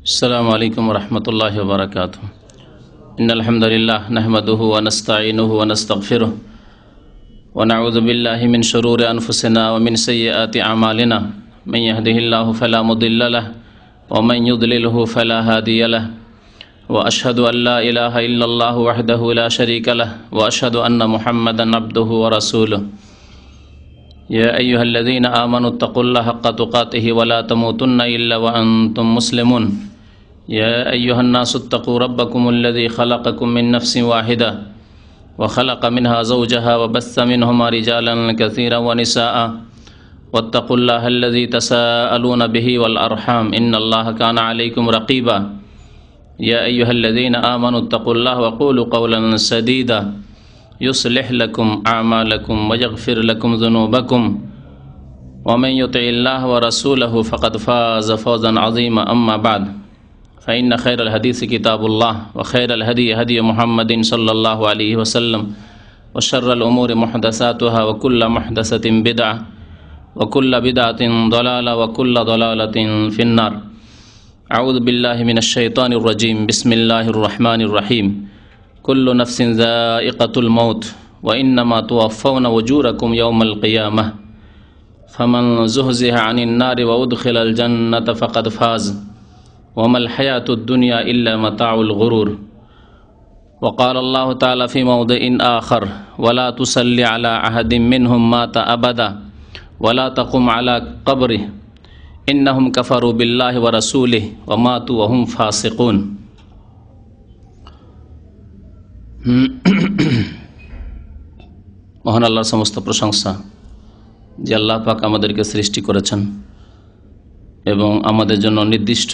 अस्सलामु अलैकुम वरहमतुल्लाहि वबरकातुहू। इन्नल हम्दुलिल्लाह नहमदुहु व नस्तईनुहु व नस्तगफिरुह व नऊज़ु बिल्लाहि मिन शुरूरि अनफुसिना व मिन सय्यिआति अमालिना मन यहदिहिल्लाहु फला मुदिल्ल लहु व मन युद्लिलहु फला हादिय लहु व अशहदु अल्ला इलाहा इल्लल्लाहु वहदहु ला शरीका लहु व अशहदु अन्न मुहम्मदन अब्दुहु व रसूलुहु। या अय्युहल्लज़ीना आमनुत्तक़ुल्लाह हक़्क़ तुक़ातिहि व ला तमूतुन्ना इल्ला व अंतुम मुस्लिमून। या अय्युहन्नासुत्तक़ू रब्बकुमुल्लज़ी ख़लक़कुम मिन नफ़्सिन वाहिदा व ख़लक़ मिन्हा ज़ौजहा व बस्स मिन्हुमा रिजालन कसीरन व निसाअ वत्तक़ुल्लाहल्लज़ी तसाअलून बिही वल अर्हाम इन्नल्लाहा काना अलैकुम रक़ीबा। या अय्युहल्लज़ीना आमनुत्तक़ुल्लाह व क़ूलू क़ौलन सदीदा युस्लिह लकुम अअमालकुम व यग़फ़िर लकुम ज़ुनूबकुम व मन युतिइल्लाह व रसूलहु फ़क़द फ़ाज़ फ़ौज़न अज़ीमा। अम्मा बाद फ़इन्न खैरल हदीस किताबुल्लाह व खैरल हदी हदी मुहम्मदिन सल्लल्लाहु अलैहि वसल्लम व शर्रल उमूरि मुहदसातुहा व कुल्ल मुहदसतिन बिदअह व कुल्ल बिदअतिन ज़लाला व कुल्ल ज़लालतिन फ़िन्नार। अऊज़ु बिल्लाहि मिनश शैतानिर रजीम। बिस्मिल्लाहिर रहमानिर रहीम। कुल्लु नफ्सिन ज़ाइक़तुल मौत व इन्नमा तुवफ़्फ़ौना उजूरकुम यौमल क़ियामह फ़मन ज़ुहज़िहा अनिन नारि व उदख़िलल जन्नत फ़क़द फ़ाज़ वमल हयातुद दुनिया इल्ला मताउल गुरूर। वक़ाल अल्लाहु तआला फ़ी मौदिइन आख़र वला तुसल्लि अला अहदिम मिनहुम माता अबदा वला तक़ुम अला क़ब्रिहि इन्नहुम कफ़रू बिल्लाहि व रसूलिहि व मातू व हुम फ़ासिक़ून। মহান আল্লাহর সমস্ত প্রশংসা, যে আল্লাহ পাক আমাদেরকে সৃষ্টি করেছেন এবং আমাদের জন্য নির্দিষ্ট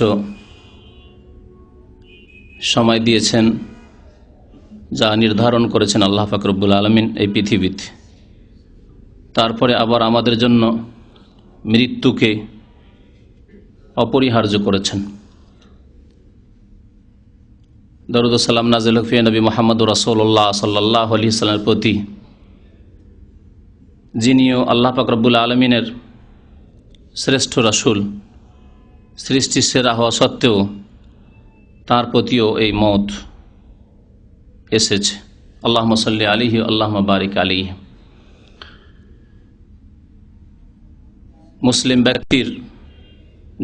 সময় দিয়েছেন, যা নির্ধারণ করেছেন আল্লাহ পাক রব্বুল আলামিন এই পৃথিবীতে। তারপরে আবার আমাদের জন্য মৃত্যুকে অপরিহার্য করেছেন। দরুদ ও সালাম নাযিল হোক নবী মুহাম্মদুর রাসূলুল্লাহ সাল্লাল্লাহু আলাইহি ওয়াসাল্লামের প্রতি, যিনিও আল্লাহ পাক রব্বুল আলামিনের শ্রেষ্ঠ রাসূল, সৃষ্টির সেরা হওয়া সত্ত্বেও তার প্রতিও এই মওত এসেছে। আল্লাহুম্মা সাল্লি আলাইহি আল্লাহুম্মা বারিক আলাইহি। মুসলিম ব্যক্তির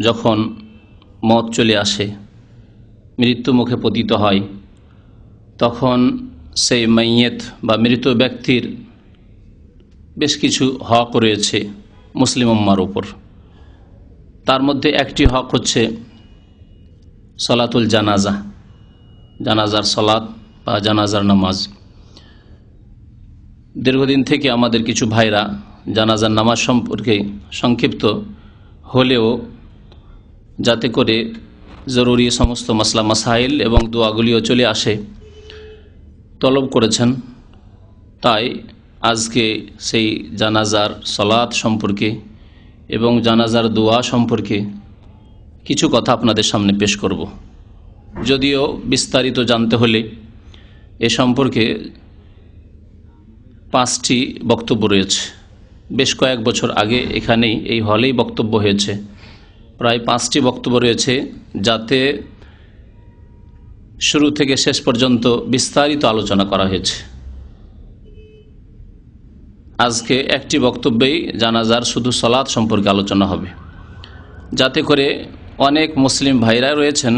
যখন মওত চলে আসে, মৃত্যু মুখে পতিত হয়, তখন সেই মাইয়িত বা মৃত ব্যক্তির বেশ কিছু হক রয়েছে মুসলিম উম্মার উপর। তার মধ্যে একটি হক হচ্ছে সলাতুল জানাজা, জানাজার সলাত বা জানাজার নামাজ। দীর্ঘদিন থেকে আমাদের কিছু ভাইরা জানাজার নামাজ সম্পর্কে সংক্ষিপ্ত হলেও যাতে করে জরুরি সমস্ত মাসলা মাসাইল এবং দোয়াগুলিও চলে আসে তলব করেছেন। তাই আজকে সেই জানাজার সলাত সম্পর্কে এবং জানাজার দোয়া সম্পর্কে কিছু কথা আপনাদের সামনে পেশ করব। যদিও বিস্তারিত জানতে হলে এ সম্পর্কে 5টি বক্তব্য রয়েছে। বেশ কয়েক বছর আগে এখানেই এই হলেই বক্তব্য হয়েছে। প্রায় 5টি বক্তব্য রয়েছে, যাতে শুরু থেকে শেষ পর্যন্ত বিস্তারিত আলোচনা করা হয়েছে। আজকে একটি বক্তব্যেই জানাজার শুধু সলাত সম্পর্কে আলোচনা হবে, যাতে করে অনেক মুসলিম ভাইরা রয়েছেন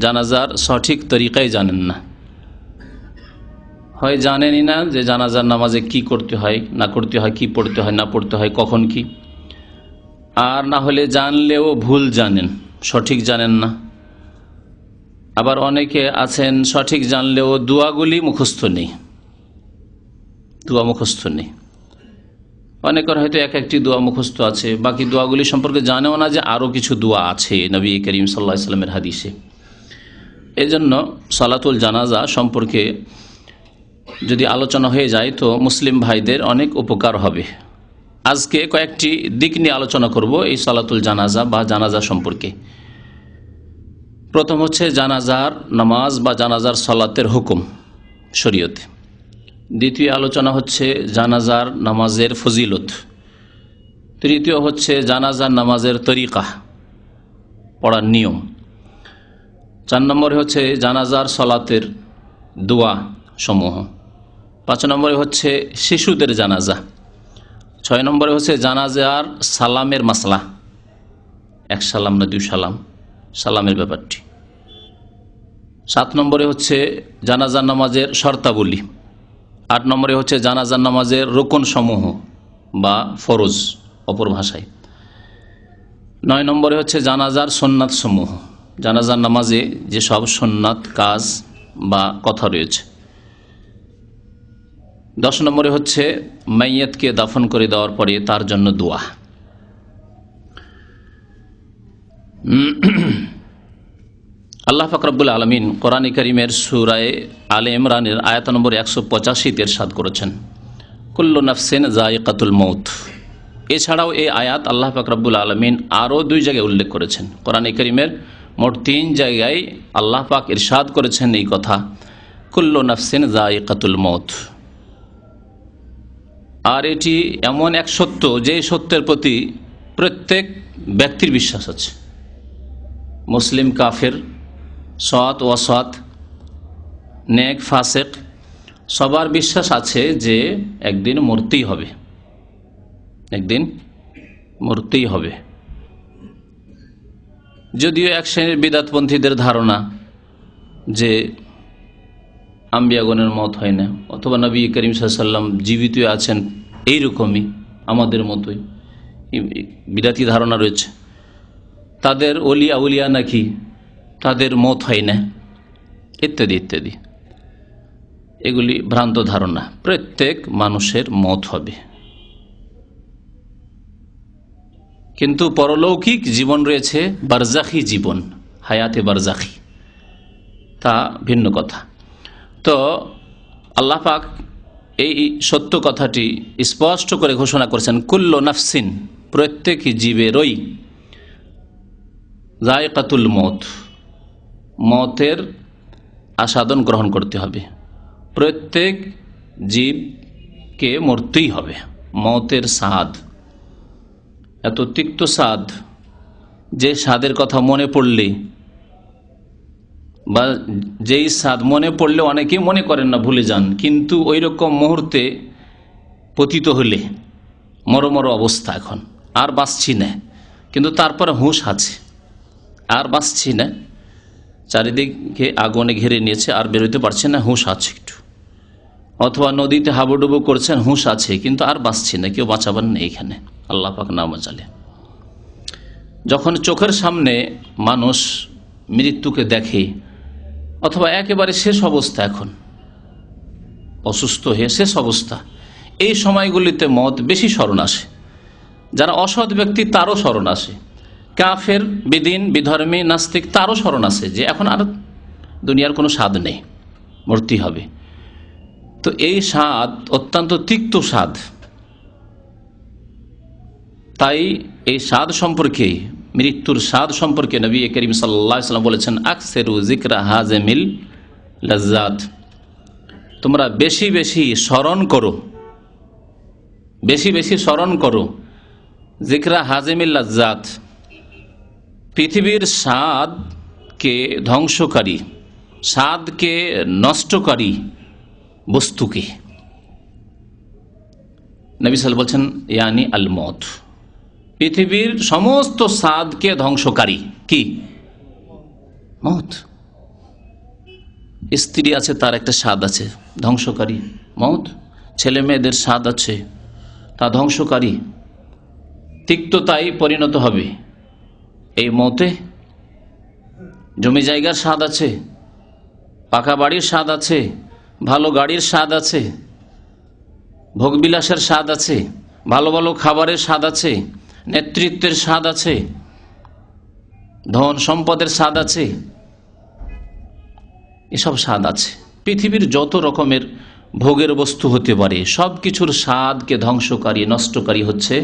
জানাজার সঠিক তরিকায় জানেন না, হয় জানেনই না যে জানাজার নামাজে কি করতে হয় না করতে হয়, কি পড়তে হয় না পড়তে হয়, কখন কি, আর না হলে জানলেও ভুল জানেন, সঠিক জানেন না। আবার অনেকে আছেন সঠিক জানলেও দোয়াগুলি মুখস্থ নেই, দোয়া মুখস্থ নেই। অনেকের হয়তো একটি দোয়া মুখস্থ আছে, বাকি দোয়াগুলি সম্পর্কে জানেও না যে আরও কিছু দোয়া আছে নবী করিম সাল্লাল্লাহু আলাইহি ওয়াসাল্লামের হাদিসে। এজন্য সালাতুল জানাজা সম্পর্কে যদি আলোচনা হয়ে যায় তো মুসলিম ভাইদের অনেক উপকার হবে। আজকে কয়েকটি দিক নিয়ে আলোচনা করব এই সালাতুল জানাজা বা জানাজা সম্পর্কে। প্রথম হচ্ছে জানাজার নামাজ বা জানাজার সালাতের হুকুম শরীয়তে। দ্বিতীয় আলোচনা হচ্ছে জানাজার নামাজের ফজিলত। তৃতীয় হচ্ছে জানাজার নামাজের তরিকা, পড়ার নিয়ম। 4 নম্বরে হচ্ছে জানাজার সলাতের দোয়া সমূহ। 5 নম্বরে হচ্ছে শিশুদের জানাজা। 6 নম্বরে হচ্ছে জানাজার সালামের মাসলা, 1 সালাম না 2 সালাম, সালামের ব্যাপারটি। 7 নম্বরে হচ্ছে জানাজার নামাজের শর্তাবলী। 8 নম্বরে হচ্ছে জানাজার নামাজের রোকন সমূহ বা ফরজ অপর ভাষায়। 9 নম্বরে হচ্ছে জানাজার সুন্নাত সমূহ, জানাজার নামাজে যে সব সুন্নাত কাজ বা কথা রয়েছে। 10 নম্বরে হচ্ছে মাইয়াতকে দাফন করে দেওয়ার পরে তার জন্য দোয়া। আল্লাহ পাক রব্বুল আলামিন কোরআন কারীমের সূরা আলে ইমরানের আয়াত নম্বর 185 ইরশাদ করেছেন, কুল্লু নাফসিন যায়িকাতুল মউত। এছাড়াও এই আয়াত আল্লাহ পাক রব্বুল আলামিন আরও 2 জায়গায় উল্লেখ করেছেন। কোরআন কারীমের মোট 3 জায়গায় আল্লাহ পাক ইরশাদ করেছেন এই কথা, কুল্লু নাফসিন যায়িকাতুল মউত। আর এটি এমন এক সত্য যে সত্যের প্রতি প্রত্যেক ব্যক্তির বিশ্বাস আছে, মুসলিম কাফের, সৎ অসৎ, নেক ফাসেক, সবার বিশ্বাস আছে যে একদিন মরতেই হবে, একদিন মরতেই হবে। যদিও এক শ্রেণীর বিদআতপন্থীদের ধারণা যে আম্বিয়াগণের মত হয় না, অথবা নবী করিম সাল্লাল্লাহু আলাইহি ওয়াসাল্লাম জীবিত আছেন এইরকমই আমাদের মতোই, বিদআতি ধারণা রয়েছে। তাদের ওলি আউলিয়া নাকি তাদের মত হয় না, ইত্যাদি ইত্যাদি। এগুলি ভ্রান্ত ধারণা। প্রত্যেক মানুষের মত হবে, কিন্তু পরলৌকিক জীবন রয়েছে, বারজাখি জীবন, হায়াতে বারজাখি, তা ভিন্ন কথা। তো আল্লাহ পাক এই সত্য কথাটি স্পষ্ট করে ঘোষণা করেছেন, কুল্লু নাফসিন, প্রত্যেক জীবেরই, যায়িকাতুল মউত, মতের আস্বাদন গ্রহণ করতে হবে। প্রত্যেক জীবকে মরতেই হবে। মতের স্বাদ এত তিক্ত স্বাদ যে স্বাদের কথা মনে পড়লে, বা যেই স্বাদ মনে পড়লে অনেকেই মনে করেন না, ভুলে যান, কিন্তু ওই রকম মুহূর্তে পতিত হলে মরমর অবস্থা, এখন আর বাঁচছি না, কিন্তু তারপরে হুঁশ আছে, আর বাঁচছি না, চারিদিকে আগুনে ঘিরে নিয়েছে, আর বেরোতে পারছে না, হুঁশ আছে একটু। অথবা নদীতে হাবুডুবু করছেন, হুঁশ আছে, কিন্তু আর বাঁচছি না, কেউ বাঁচাবার নেই এখানে, আল্লাহ পাক না বাঁচালে। যখন চোখের সামনে মানুষ মৃত্যুকে দেখে, অথবা একেবারে শেষ অবস্থা, এখন অসুস্থ হয়ে শেষ অবস্থা, এই সময়গুলিতে মত বেশি স্মরণ আসে। যারা অসৎ ব্যক্তি তারও স্মরণ আসে, কাফের, বিদিন, বিধর্মী, নাস্তিক, তারও স্মরণ আসে যে এখন আর দুনিয়ার কোনো স্বাদ নেই, মরতে হবে। তো এই স্বাদ অত্যন্ত তিক্ত স্বাদ। তাই এই স্বাদ সম্পর্কে, মৃত্যুর স্বাদ সম্পর্কে নবী করিম সাল্লাল্লাহু আলাইহি ওয়াসাল্লাম বলেছেন, আকসিরু যিকরা হাযিমিল লাজ্জাত, তোমরা বেশি বেশি স্মরণ করো, বেশি বেশি স্মরণ করো যিকরা হাযিমিল লাজ্জাত, পৃথিবীর স্বাদকে ধ্বংসকারী, স্বাদকে নষ্টকারী বস্তুকে। নবী সাল্লাল্লাহু বলছেন, ইয়ানি আল মউত, পৃথিবীর সমস্ত স্বাদকে ধ্বংসকারী কি? মউত। স্ত্রী আছে, তার একটা স্বাদ আছে, ধ্বংসকারী মউত। ছেলে মেয়েদের স্বাদ আছে, তা ধ্বংসকারী, তিক্ততায় পরিণত হবে এই মউতে। জমি জায়গার স্বাদ আছে, পাকা বাড়ির স্বাদ আছে, ভালো গাড়ির স্বাদ আছে, ভোগবিলাসের স্বাদ আছে, ভালো ভালো খাবারের স্বাদ আছে, নেতৃত্বের স্বাদ আছে, ধন সম্পদের স্বাদ আছে, এসব স্বাদ আছে। পৃথিবীর যত রকমের ভোগের বস্তু হতে পারে, সব কিছুর স্বাদকে ধ্বংসকারী, নষ্টকারী হচ্ছে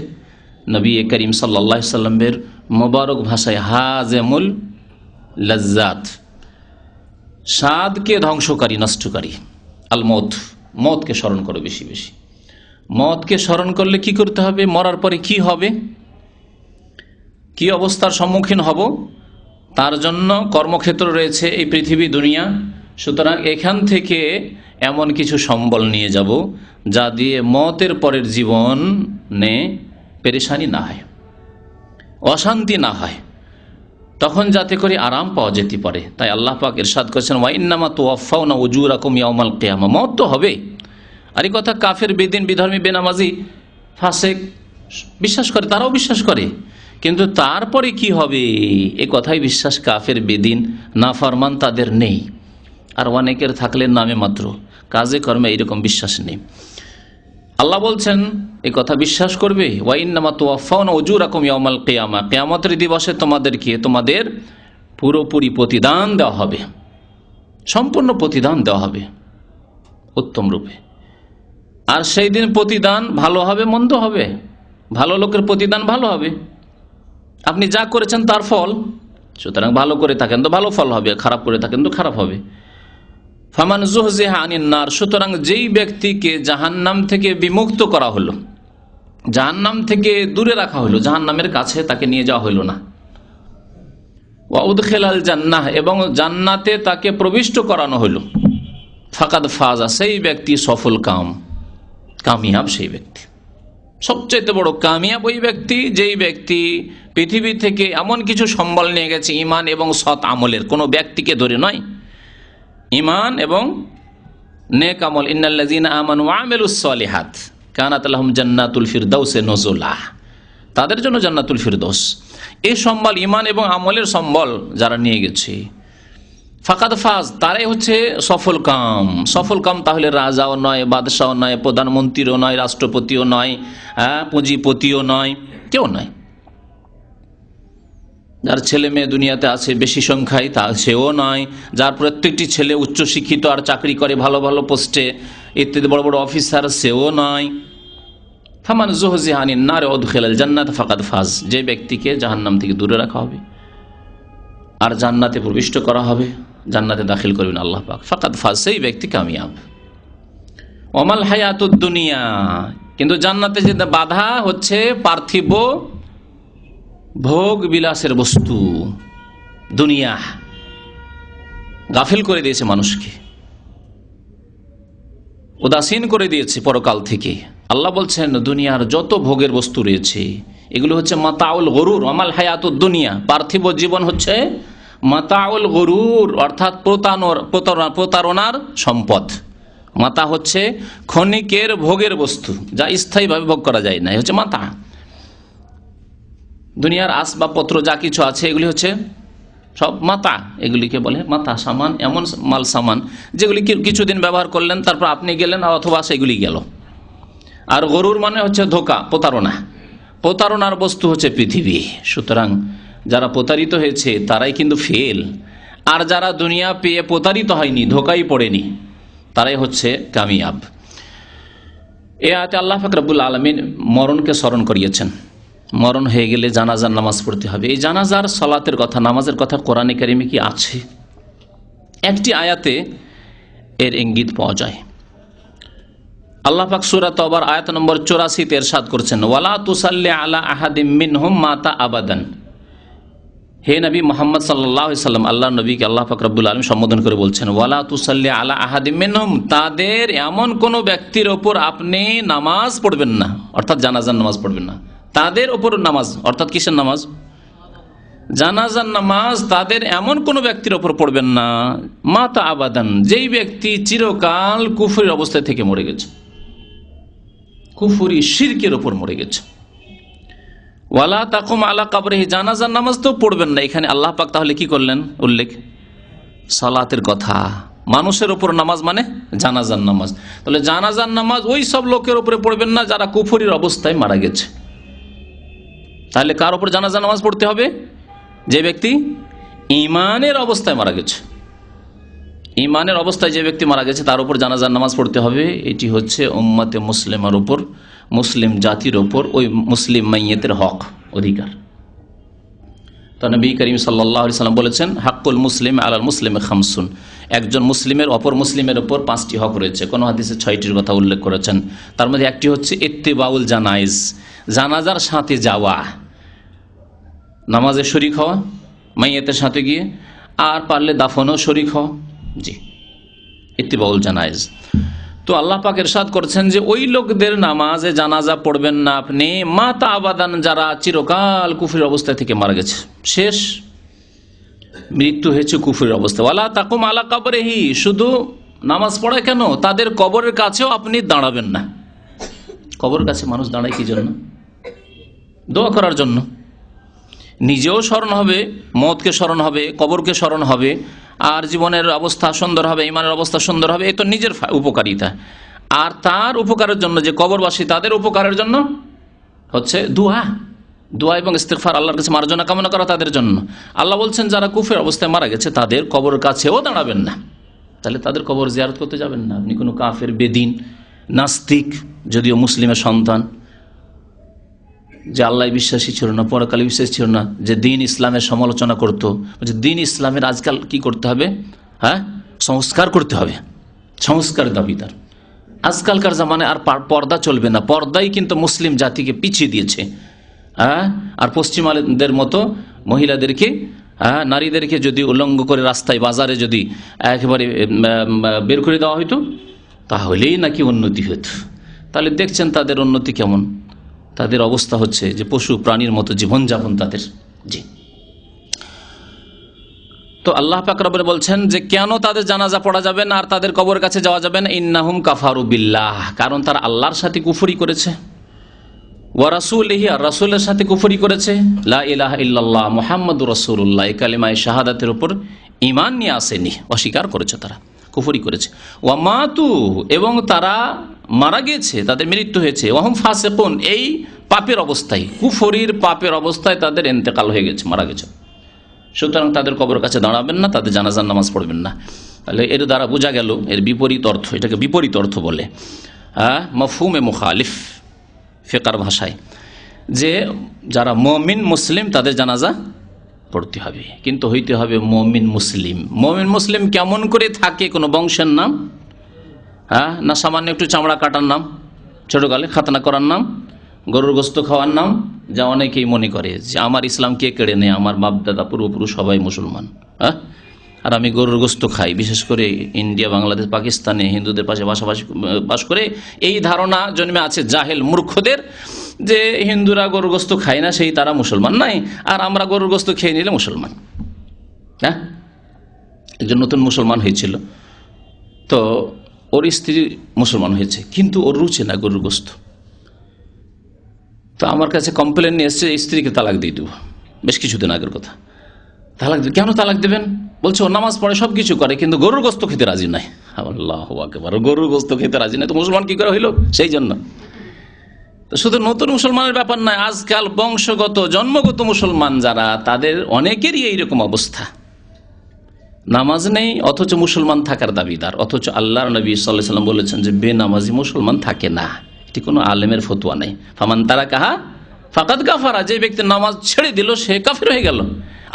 নবী করিম সাল্লাল্লাহু আলাইহি ওয়াসাল্লামের মোবারক ভাষায় হাযিমুল লাজ্জাত, স্বাদকে ধ্বংসকারী, নষ্টকারী। আল মউত, মউতকে স্মরণ করো বেশি বেশি। মউতকে স্মরণ করলে কি করতে হবে? মরার পরে কি হবে, কি অবস্থার সম্মুখীন হব, তার জন্য কর্মক্ষেত্র রয়েছে এই পৃথিবী দুনিয়া। সুতরাং এখান থেকে এমন কিছু সম্বল নিয়ে যাব যা দিয়ে মতের পরের জীবনে পেরেশানি না হয়, অশান্তি না হয়, তখন যাতে করে আরাম পাওয়া যেতে পারে। তাই আল্লাহ পাক ইরশাদ করেছেন, ওয়া ইন্নামা তুওয়াফাউনা উজুরাকুম ইয়াউমাল কিয়ামা। মত তো হবে। আর এই কথা কাফের, বেদিন, বিধর্মী, বেনামাজি, ফাসেক বিশ্বাস করে, তারাও বিশ্বাস করে। কিন্তু তারপরে কি হবে এই কথাই বিশ্বাস কাফের, বেদিন, নাফরমান তাদের নেই। আর অনেকের থাকলে নামে মাত্র, কাজে কর্মে এইরকম বিশ্বাস নেই। আল্লাহ বলছেন এই কথা বিশ্বাস করবে, ওয়া ইন্নামা তুওয়াফাউনা উজুরাকুম ইয়াউমাল কিয়ামা। কিয়ামতের দিবসে তোমাদের পুরোপুরি প্রতিদান দেওয়া হবে, সম্পূর্ণ প্রতিদান দেওয়া হবে উত্তম রূপে। আর সেই দিন প্রতিদান ভালো হবে, মন্দ হবে। ভালো লোকের প্রতিদান ভালো হবে, আপনি যা করেছেন তার ফল। সুতরাং ভালো করে থাকেন তো ভালো ফল হবে, খারাপ করে থাকেন তো খারাপ হবে। ফামান যুহজিহা আনিন নার, সুতরাং যেই ব্যক্তিকে জাহান্নাম থেকে বিমুক্ত করা হলো, জাহান্নাম থেকে দূরে রাখা হলো, জাহান্নামের কাছে তাকে নিয়ে যাওয়া হলো না। ওয়া উদখিলাল জান্নাহ, এবং জান্নাতে তাকে প্রবিষ্ট করানো হলো। ফাকাদ ফাজা, সেই ব্যক্তি সফল কামিয়াব। সেই ব্যক্তি সবচেয়ে বড় কামিয়াব ওই ব্যক্তি যেই ব্যক্তি পৃথিবী থেকে এমন কিছু সম্বল নিয়ে গেছে ঈমান এবং সৎ আমলের, কোনো ব্যক্তিকে ধরে নয়, ঈমান এবং নেক আমল। ইন্নাল্লাযীনা আমানু ওয়া আমিলুস সলিহাত কানাত লাহুম জান্নাতুল ফিরদাউসে নুজুলা, তাদের জন্য জান্নাতুল ফিরদৌস। এই সম্বল, ঈমান এবং আমলের সম্বল যারা নিয়ে গেছে, ফাকাদ ফাজ, তারাই হচ্ছে সফল কাম। তাহলে রাজাও নয়, বাদশাও নয়, প্রধানমন্ত্রীও নয়, রাষ্ট্রপতিও নয়, পুঁজিপতিও নয়, কেউ নয়। যার ছেলে মেয়ে দুনিয়াতে আছে বেশি সংখ্যায়, তা সেও নয়। যার প্রত্যেকটি ছেলে উচ্চশিক্ষিত আর চাকরি করে ভালো ভালো পোস্টে, ইত্যাদি বড় বড় অফিসার, সেও নয়। ফামান যুহজিহা আনিন নার ওয়া উদখিলাল জান্নাত ফাকাদ ফাজ, যে ব্যক্তিকে জাহান্নাম থেকে দূরে রাখা হবে আর জান্নাতে প্রবিষ্ট করা হবে, জান্নাতে দাখিল করবেন আল্লাহ পাক, ফাকাদ ফাজ, সেই ব্যক্তি কামিয়াব। ওমাল হায়াতুদ দুনিয়া, কিন্তু জান্নাতে যে বাধা হচ্ছে পার্থিব ভোগ বিলাসের বস্তু। দুনিয়া গাফিল করে দিয়েছে মানুষকে, উদাসীন করে দিয়েছে পরকাল থেকে। আল্লাহ বলছেন দুনিয়ার যত ভোগের বস্তু রয়েছে এগুলো হচ্ছে মাতাউল গরুর। আমাল হায়াতুদ দুনিয়া, পার্থিব জীবন হচ্ছে মাতাউল গরুর, অর্থাৎ প্রতারণার সম্পদ। মাতা হচ্ছে ক্ষণিকের ভোগের বস্তু, যা স্থায়ীভাবে ভোগ করা যায় না, হচ্ছে মাতা। দুনিয়ার আসবাবপত্র যা কিছু আছে এগুলি হচ্ছে সব মাতা, এগুলিকে বলে মাতা। সামান, এমন মাল সামান যেগুলি কিছুদিন ব্যবহার করলেন, তারপর আপনি গেলেন অথবা সেগুলি গেল। আর গরুর মানে হচ্ছে ধোকা, প্রতারণার বস্তু হচ্ছে পৃথিবী। সুতরাং যারা প্রতারিত হয়েছে তারাই কিন্তু ফেল, আর যারা দুনিয়া পেয়ে প্রতারিত হয়নি, ধোকাই পড়েনি, তারাই হচ্ছে কামিয়াব। এ আয়াতে আল্লাহ পাক রব্বুল আলামিন মরণকে স্মরণ করিয়েছেন। মরণ হয়ে গেলে জানাজার নামাজ পড়তে হবে। এই জানাজার সালাতের কথা, নামাজের কথা কোরআনে কারিমে কি আছে? একটি আয়াতে এর ইঙ্গিত পাওয়া যায়। আল্লাহ পাক সূরা তাওবার আয়াত নম্বর 84 ইরশাদ করছেন, ওয়ালা তুসাল্লি আলা আহাদিম মিনহুম মাতা আবাদান। হে নবী মুহাম্মদ সাল্লাল্লাহু আলাইহি সাল্লাম, আল্লাহ নবীকে আল্লাহ পাক রব্বুল আলামিন সম্বোধন করে বলছেন, ওয়ালা তুসাল্লি আলা আহাদিম মিনহুম, তাদের এমন কোন ব্যক্তির ওপর আপনি নামাজ পড়বেন না, অর্থাৎ জানাজার নামাজ পড়বেন না। তাদের ওপর নামাজ অর্থাৎ কিসের নামাজ? জানাজার নামাজ। তাদের এমন কোন ব্যক্তির ওপর পড়বেন না মাতা আবাদান, যেই ব্যক্তি চিরকাল কুফরির অবস্থায় থেকে মরে গেছে, কুফরি শিরকের ওপর মরে গেছে। ওয়ালা তাকুম আলা কবরিহি, জানাজার নামাজ তো পড়বেন না। এখানে আল্লাহ পাক তাহলে কি করলেন উল্লেখ? সালাতের কথা। মানুষের ওপর নামাজ মানে জানাজার নামাজ। তাহলে জানাজার নামাজ ওই সব লোকের উপরে পড়বেন না যারা কুফরির অবস্থায় মারা গেছে। তাহলে কার ওপর জানাজার নামাজ পড়তে হবে? যে ব্যক্তি ঈমানের অবস্থায় মারা গেছে। ঈমানের অবস্থায় যে ব্যক্তি মারা গেছে তার উপর জানাজার নামাজ পড়তে হবে। এটি হচ্ছে উম্মতে মুসলিমার উপর, মুসলিম জাতির উপর ওই মুসলিম মাইয়্যিতের হক, অধিকার। তো নবী করিম সাল্লাল্লাহু আলাইহি সাল্লাম বলেছেন, হাক্কুল মুসলিম আলাল মুসলিমে খামসুন, একজন মুসলিমের অপর মুসলিমের উপর 5টি হক রয়েছে। কোনো হাদিসে 6টির কথা উল্লেখ করেছেন। তার মধ্যে একটি হচ্ছে ইত্তিবাউল জানাইজ, জানাজার সাথে যাওয়া, নামাজে শরীক হওয়া, মাইয়াতের সাথে গিয়ে, আর পারলে দাফনও শরীক হও। জি, ইত্তিবাউল জানায়েজ। তো আল্লাহ পাক ইরশাদ করছেন যে ওই লোকদের নামাজে জানাজা পড়বেন না আপনি, মাতা আবাদান, যারা চিরকাল কুফরির অবস্থা থেকে মারা গেছে, শেষ মৃত্যু হয়েছে কুফরির অবস্থা। ওয়ালা তাকুম আলা কবরিহি, শুধু নামাজ পড়ে কেন, তাদের কবরের কাছেও আপনি দাঁড়াবেন না। কবরের কাছে মানুষ দাঁড়ায় কি জন্য? দোয়া করার জন্য। নিজেও স্মরণ হবে, মওতকে স্মরণ হবে, কবরকে স্মরণ হবে, আর জীবনের অবস্থা সুন্দর হবে, ইমানের অবস্থা সুন্দর হবে। এ তো নিজের উপকারিতা। আর তার উপকারের জন্য, যে কবরবাসী, তাদের উপকারের জন্য হচ্ছে দোয়া, দোয়া এবং ইস্তিগফার, আল্লাহর কাছে মার্জনা কামনা করা তাদের জন্য। আল্লাহ বলছেন যারা কুফরের অবস্থায় মারা গেছে তাদের কবরের কাছেও দাঁড়াবেন না। তাহলে তাদের কবর জিয়ারত করতে যাবেন না আপনি। কোনো কাফের, বেদিন, নাস্তিক, যদিও মুসলিমের সন্তান, যে আল্লাহ বিশ্বাসী ছিল না, পরকালে বিশ্বাসী ছিল না, যে দিন ইসলামের সমালোচনা করত, যে দিন ইসলামের আজকাল কি করতে হবে, হ্যাঁ, সংস্কার করতে হবে, সংস্কার দাবিদার। আজকালকার জামানে আর পর্দা চলবে না, পর্দাই কিন্তু মুসলিম জাতিকে পিছিয়ে দিয়েছে। হ্যাঁ, আর পশ্চিমাদের মতো মহিলাদেরকে, নারীদেরকে যদি উল্লঙ্ঘ করে রাস্তায় বাজারে যদি একেবারে বের করে দেওয়া হইতো, তাহলেই নাকি উন্নতি হতো। তাহলে দেখছেন তাদের উন্নতি কেমন, তাদের অবস্থা হচ্ছে যে পশু প্রাণীর মতো জীবনযাপন তাদের। জি, তো আল্লাহ পাক রব্বুল বলছেন যে কেন তাদের জানাজা পড়া যাবে না আর তাদের কবরের কাছে যাওয়া যাবে না? ইন্নাহুম কাফারু বিল্লাহ, কারণ তারা আল্লাহর সাথে কুফরি করেছে, ওয়া রাসূলিহি, আর রাসূলের সাথে কুফরি করেছে, লা ইলাহা ইল্লাল্লাহ মুহাম্মাদুর রাসূলুল্লাহ, এই কালিমায়ে শাহাদাতের উপর ঈমান নিয়ে আসেনি, অস্বীকার করেছে, তারা কুফরি করেছে। ওয়া মাতু, এবং তারা মারা গিয়েছে, তাদের মৃত্যু হয়েছে, ওয়াহুম ফাসিকুন, এই পাপের অবস্থায়, কুফরির পাপের অবস্থায় তাদের ইন্তেকাল হয়ে গেছে, মারা গেছে। সুতরাং তাদের কবরের কাছে দাঁড়াবেন না, তাদের জানাজার নামাজ পড়বেন না। তাহলে এর দ্বারা বোঝা গেল এর বিপরীত অর্থ, এটাকে বিপরীত অর্থ বলে, মাফহুমে মুখালিফ ফিকহার ভাষায়, যে যারা মুমিন মুসলিম তাদের জানাজা পড়তে হবে, কিন্তু হইতে হবে মুমিন মুসলিম। মুমিন মুসলিম কেমন করে থাকে? কোনো বংশের নাম, না সামান্য একটু চামড়া কাটার নাম, ছোটকালে খাতনা করার নাম, গরুর গোস্ত খাওয়ার নাম, যা অনেকেই মনে করে যে আমার ইসলাম কে কেড়ে নেয়, আমার বাপ দাদা পূর্বপুরুষ সবাই মুসলমান, আর আমি গরুর গোস্ত খাই। বিশেষ করে ইন্ডিয়া, বাংলাদেশ, পাকিস্তানে হিন্দুদের পাশে বাস করে এই ধারণা জন্মে আছে জাহেল মূর্খদের, যে হিন্দুরা গরুর গোস্ত খায় না, সেই তারা মুসলমান নাই, আর আমরা গরুর গোস্ত খেয়ে নিলে মুসলমান। একজন নতুন মুসলমান হয়েছিল, তো ওর স্ত্রী মুসলমান হয়েছে, কিন্তু ওর রুচি না গরুর গোস্ত। তো আমার কাছে কমপ্লেন নিয়ে এসছে, স্ত্রীকে তালাক দিয়ে দেবো, বেশ কিছুদিন আগের কথা। তালাক দেবে? কেন তালাক দেবেন? বলছে ও নামাজ পড়ে, সব কিছু করে, কিন্তু গরুর গোস্ত খেতে রাজি নাই। আল্লাহু আকবার, গরুর গোস্ত খেতে রাজি নাই, তো মুসলমান কি করে হইল? সেই জন্য তো শুধু নতুন মুসলমানের ব্যাপার নয়, আজকাল বংশগত জন্মগত মুসলমান যারা, তাদের অনেকেরই এইরকম অবস্থা। নামাজ নেই অথচ মুসলমান থাকার দাবিদার, অথচ আল্লাহর নবী সাল্লাল্লাহু আলাইহি ওয়াসাল্লাম বলেছেন যে বেনামাজি মুসলমান থাকে না। এটি কোনো আলেমের ফতোয়া নেই। ফামান তারাকাহা ফাকাদ কাফারা, যে ব্যক্তি নামাজ ছেড়ে দিল সে কাফির হয়ে গেল।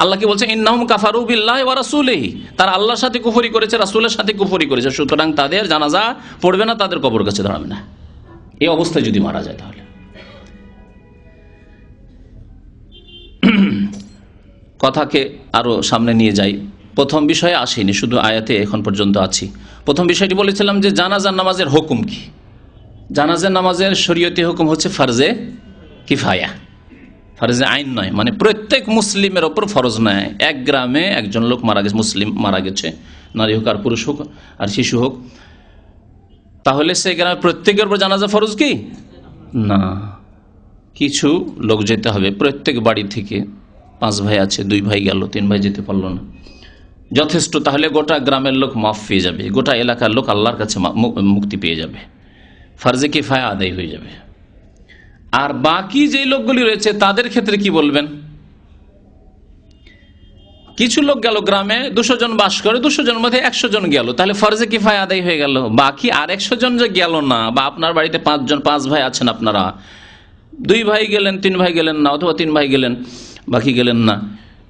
আল্লাহ কি বলছেন? ইন্নাহুম কাফারু বিল্লাহি ওয়া রাসূলিহি, তারা আল্লাহর সাথে কুফরি করেছে, রাসূলের সাথে কুফরি করেছে, সুতরাং তাদের জানাজা পড়বে না, তাদের কবর কাছে দাঁড়াবে না। এই অবস্থায় যদি মারা যায় তাহলে কথাকে আরো সামনে নিয়ে যাই। প্রথম বিষয়ে আসেনি, শুধু আয়াতে এখন পর্যন্ত আছি। প্রথম বিষয়টি বলেছিলাম যে জানাজার নামাজের হুকুম কি। জানাজার নামাজের শরীয়তি হুকুম হচ্ছে ফরজে কিফায়া, ফরজে আইন নয়, মানে প্রত্যেক মুসলিমের ওপর ফরজ নয়। এক গ্রামে একজন লোক মারা গেছে, মুসলিম মারা গেছে, নারী হোক আর পুরুষ হোক আর শিশু হোক, তাহলে সেই গ্রামে প্রত্যেকের উপর জানাজা ফরজ কি না, কিছু লোক যেতে হবে প্রত্যেক বাড়ি থেকে। 5 ভাই আছে, 2 ভাই গেল, 3 ভাই যেতে পারলো না, যথেষ্ট। তাহলে গোটা গ্রামের লোক মাফ পেয়ে যাবে, গোটা এলাকার লোক আল্লাহর কাছে মুক্তি পেয়ে যাবে, ফরজে কিফায়া আদায় হয়ে যাবে। আর বাকি যে লোকগুলি রয়েছে তাদের ক্ষেত্রে কি বলবেন? কিছু লোক গেল গ্রামে, 200 জন বাস করে, 200 জনের মধ্যে 100 জন গেল, তাহলে ফরজে কিফায়া আদায় হয়ে গেল। বাকি আর 100 জন যে গেল না, বা আপনার বাড়িতে 5 ভাই আছেন, আপনারা 2 ভাই গেলেন, 3 ভাই গেলেন না, অথবা 3 ভাই গেলেন, বাকি গেলেন না,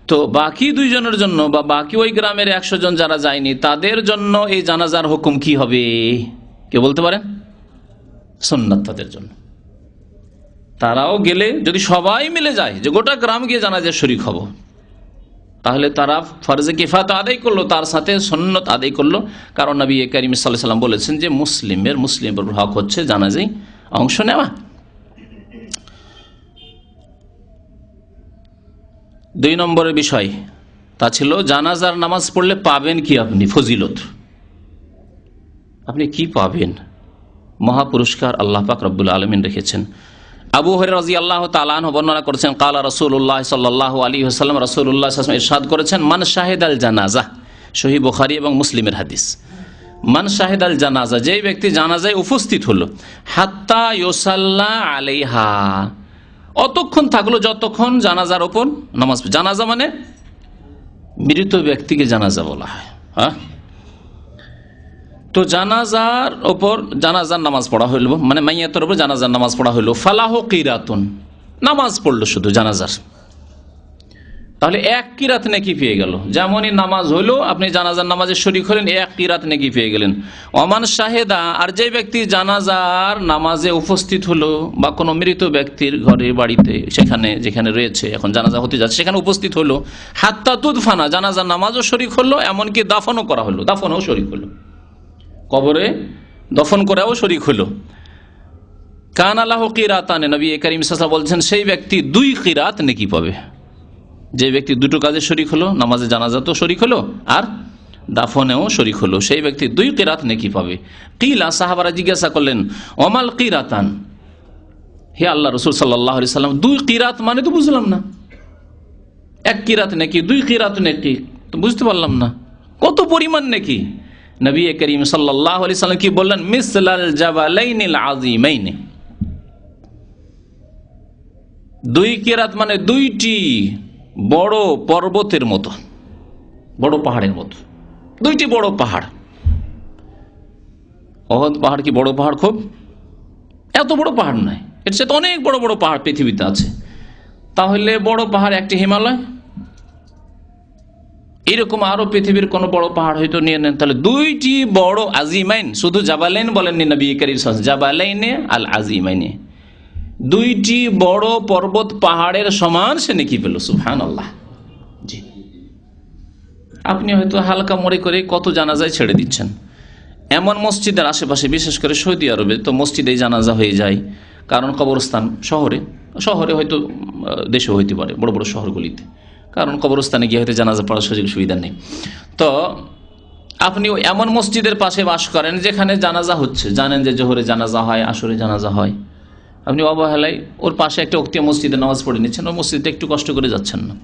তো বাকি 2 জনের জন্য বা বাকি ওই গ্রামের 100 জন যারা যায়নি তাদের জন্য এই জানাজার হুকুম কি হবে? কে বলতে পারেন? সুন্নাত তাদের জন্য। তারাও গেলে যদি সবাই মিলে যায় যে গোটা গ্রাম গিয়ে জানাজার শরীক হব, তাহলে তারা ফরজে কিফায়াত আদায় করলো, তার সাথে সুন্নত আদায় করলো। কারণ নবী করিম সাল্লাল্লাহু আলাইহি ওয়াসাল্লাম বলেছেন যে মুসলিমের হক হচ্ছে জানাজায় অংশ নেওয়া। 2 নম্বরের বিষয় তা ছিল জানাজার নামাজ পড়লে পাবেন কি আপনি ফজিলত, আপনি কি পাবেন? মহাপুরস্কার আল্লাহ পাক রব্বুল আলামিন রেখেছেন। আবু হুরায়রা রাদিয়াল্লাহু তাআলা আনহু বর্ণনা করেছেন, ক্বালা রাসূলুল্লাহ সাল্লাল্লাহু আলাইহি ওয়াসাল্লাম, রাসূলুল্লাহ সাল্লাল্লাহু আলাইহি ওয়াসাল্লাম ইরশাদ করেছেন, মান শাহিদাল জানাজা, সহিহ বুখারী এবং মুসলিমের হাদিস। মান শাহিদাল জানাজা, যেই ব্যক্তি জানাজায় উপস্থিত হলো, হাত্তা ইউসাল্লা আলাইহা, অতক্ষণ থাকলো যতক্ষণ জানাজার ওপর নামাজ। জানাজা মানে মৃত ব্যক্তিকে জানাজা বলা হয়। হ্যাঁ, তো জানাজার ওপর জানাজার নামাজ পড়া হইল, মানে মাইয়াতের ওপর জানাজার নামাজ পড়া হইল। ফালাহু কিরাতুন, নামাজ পড়লো শুধু জানাজার, তাহলে 1 কিরাত নেকি পেয়ে গেল। যেমনই নামাজ হইলো, আপনি জানাজার নামাজে শরীক হলেন, 1 কিরাত নেকি পেয়ে গেলেন। ওমান শাহেদা, আর যে ব্যক্তি জানাজার নামাজে উপস্থিত হলো বা কোনো মৃত ব্যক্তির ঘরে বাড়িতে সেখানে যেখানে রয়েছে, এখন জানাজা হতে যাচ্ছে, সেখানে উপস্থিত হলো, হাত্তা তুদফানা, জানাজার নামাজও শরীক হলো, এমনকি দাফনও করা হলো, দাফনও শরীক হলো, কবরে দফন করাও শরীক হলো। কান আলাহু কিরাতানে, নবী করিম সাল্লাল্লাহু আলাইহি ওয়াসাল্লাম বলছেন সেই ব্যক্তি 2 কিরাত নেকি পাবে। যে ব্যক্তি দুটো কাজে শরীক হলো, নামাজে জানাজা তো শরীক হলো আর দাফনেও শরীক হলো, সেই ব্যক্তি 2 কিরাত নেকি পাবে। কিলা, সাহাবারা জিজ্ঞাসা করলেন, ওমাল কিরাতান, হে আল্লাহ রাসূল সাল্লাল্লাহু আলাইহি ওয়াসাল্লাম, 2 কিরাত মানে তো বুঝলাম না, 1 কিরাত নাকি 2 কিরাত নাকি, তো বুঝতে পারলাম না কত পরিমাণ নাকি। নবী করিম সাল্লাল্লাহু আলাইহি ওয়াসাল্লাম কি বললেন, মিসলাল জাবালাইনিল আযীমাইন, 2 কিরাত মানে 2টি বড় পর্বতের মতো, বড় পাহাড়ের মতো, 2টি বড় পাহাড়। অহদ পাহাড় কি বড় পাহাড়? খুব এত বড় পাহাড় নয়, এর সাথে অনেক বড় বড় পাহাড় পৃথিবীতে আছে। তাহলে বড় পাহাড় একটি হিমালয়, এরকম আরো পৃথিবীর কোন বড় পাহাড় হয়তো নিয়ে নেন, তাহলে 2টি বড় আজিমাইন, শুধু জাবালাইন বলেননি নবী করিম সাল্লাল্লাহু আলাইহি ওয়াসাল্লাম, জাবালাইনে আল আজিমাইনে, 2টি বড় পর্বত পাহাড়ের সমান সে নেকি পেল। সুবহানাল্লাহ। জি, আপনি হয়তো হালকা মনে করে কত জানাজায় ছেড়ে দিচ্ছেন। এমন মসজিদের আশেপাশে, বিশেষ করে সৌদি আরবে তো মসজিদেই জানাজা হয়ে যায়, কারণ কবরস্থান শহরে হয়তো দেশেও হইতে পারে, বড় বড় শহরগুলিতে, কারণ কবরস্থানে গিয়ে হয়তো জানাজা পড়ার সুযোগ সুবিধা নেই। তো আপনি এমন মসজিদের পাশে বাস করেন যেখানে জানাজা হচ্ছে, জানেন যে জোহরে জানাজা হয়, আসরে জানাজা হয়, আপনি অবহেলায় ওর পাশে একটা উক্তিয়া মসজিদে নামাজ পড়ে নিচ্ছেন, ওই মসজিদে একটু কষ্ট করে যাচ্ছেন না,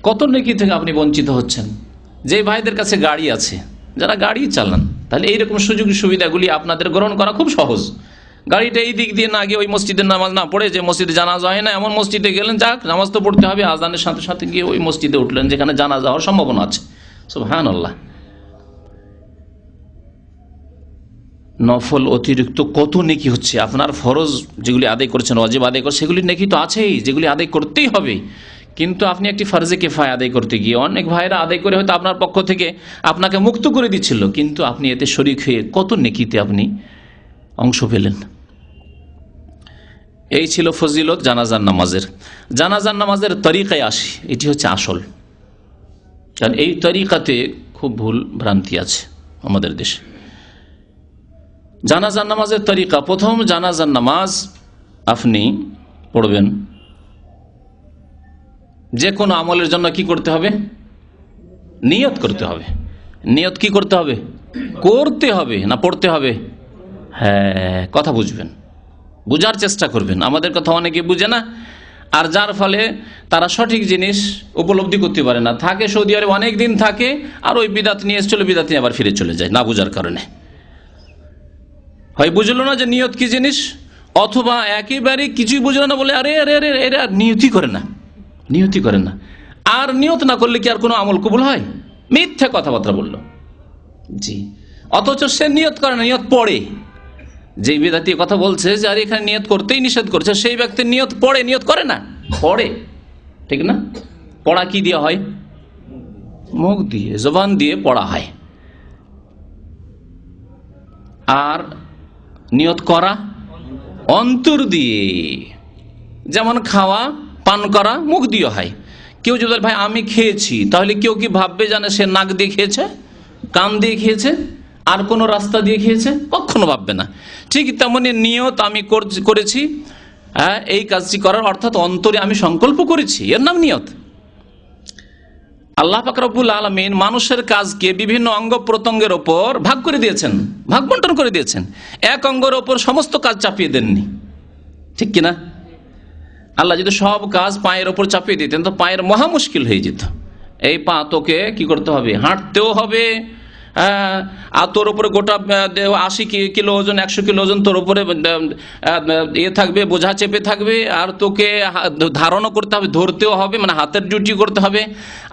কত নেকি থেকে আপনি বঞ্চিত হচ্ছেন। যে ভাইদের কাছে গাড়ি আছে, যারা গাড়ি চালান, তাহলে এইরকম সুযোগ সুবিধাগুলি আপনাদের গ্রহণ করা খুব সহজ। গাড়িটা এই দিক দিয়ে না গিয়ে ওই মসজিদের নামাজ না পড়ে, যে মসজিদে জানাজা হয় না এমন মসজিদে গেলেন, যাক নামাজ তো পড়তে হবে, আজানের সাথে সাথে গিয়ে ওই মসজিদে উঠলেন যেখানে জানাজা হওয়ার সম্ভাবনা আছে। সুবহানাল্লাহ। নফল অতিরিক্ত কত নেকি হচ্ছে, আপনার ফরজ যেগুলি আদায় করেছেন, ওয়াজিব আদায় করছেন, সেগুলি নেকি তো আছেই, যেগুলি আদায় করতেই হবে, কিন্তু আপনি একটি ফরজে কিফায়া আদায় করতে গিয়ে অনেক ভাইরা আদায় করে হয়তো আপনার পক্ষ থেকে আপনাকে মুক্ত করে দিচ্ছিল, কিন্তু আপনি এতে শরীক হয়ে কত নেকিতে আপনি অংশ পেলেন। এই ছিল ফজিলত জানাজার নামাজের। জানাজার নামাজের তরিকায় আসি, এটি হচ্ছে আসল, কারণ এই তরিকাতে খুব ভুল ভ্রান্তি আছে আমাদের দেশে। জানাজার নামাজের তরিকা, প্রথম জানাজার নামাজ আপনি পড়বেন, যে কোনো আমলের জন্য কি করতে হবে? নিয়ত করতে হবে। নিয়ত কি করতে হবে? করতে হবে না পড়তে হবে? হ্যাঁ, কথা বুঝবেন, বুঝার চেষ্টা করবেন। আমাদের কথা অনেকে বুঝে না, আর যার ফলে তারা সঠিক জিনিস উপলব্ধি করতে পারে না। থাকে সৌদি আরবে অনেক দিন থাকে, আর ওই বিদাত নিয়ে এসে চলে, বিদাত নিয়ে আবার ফিরে চলে যায় না বুঝার কারণে। হয় বুঝলো না যে নিয়ত কি জিনিস, অথবা একেবারে কিছুই বুঝলো না বলে আরে আরে আরে এরা নিয়তি করে না, নিয়তি করে না। আর নিয়ত না করলে কি আর কোনো আমল কবুল হয়? মিথ্যা কথাবার্তা বললো। জি, অথচ সে নিয়ত করে না, নিয়ত পড়ে। যে বিদাতি কথা বলছে যে আর এখানে নিয়ত করতেই নিষেধ করছে, সেই ব্যক্তির নিয়ত পড়ে, নিয়ত করে না, পড়ে, ঠিক না? পড়া কি দিয়ে হয়? মুখ দিয়ে, জবান দিয়ে পড়া হয়। আর নিয়ত করা অন্তর দিয়ে, যেমন খাওয়া পান করা মুখ দিয়ে হয়, কেউ যদি বলে ভাই আমি খেয়েছি, তাহলে কেউ কি ভাববে জানে সে নাক দিয়ে খেয়েছে, কান দিয়ে খেয়েছে, আর কোনো রাস্তা দিয়ে খেয়েছে? কখনো ভাববে না। ঠিক তেমনি নিয়ত আমি করেছি, এই কাজটি করার, অর্থাৎ অন্তরে আমি সংকল্প করেছি, এর নাম নিয়ত। আল্লাহ পাক রব্বুল আলামিন মানুষের কাজকে বিভিন্ন অঙ্গ প্রত্যঙ্গের ওপর ভাগ করে দিয়েছেন, ভাগ বন্টন করে দিয়েছেন। এক অঙ্গের ওপর সমস্ত কাজ চাপিয়ে দেননি, ঠিক কিনা? আল্লাহ যদি সব কাজ পায়ের ওপর চাপিয়ে দিতেন তো পায়ের মহা মুশকিল হয়ে যেত। এই পা তোকে কি করতে হবে? হাঁটতেও হবে, আর তোর উপরে গোটা 80 কিলো ওজন, 100 কিলো ওজন তোর উপরে থাকবে, বোঝা চেপে থাকবে, আর তোকে ধারণও করতে হবে, ধরতেও হবে, মানে হাতের ডিউটি করতে হবে,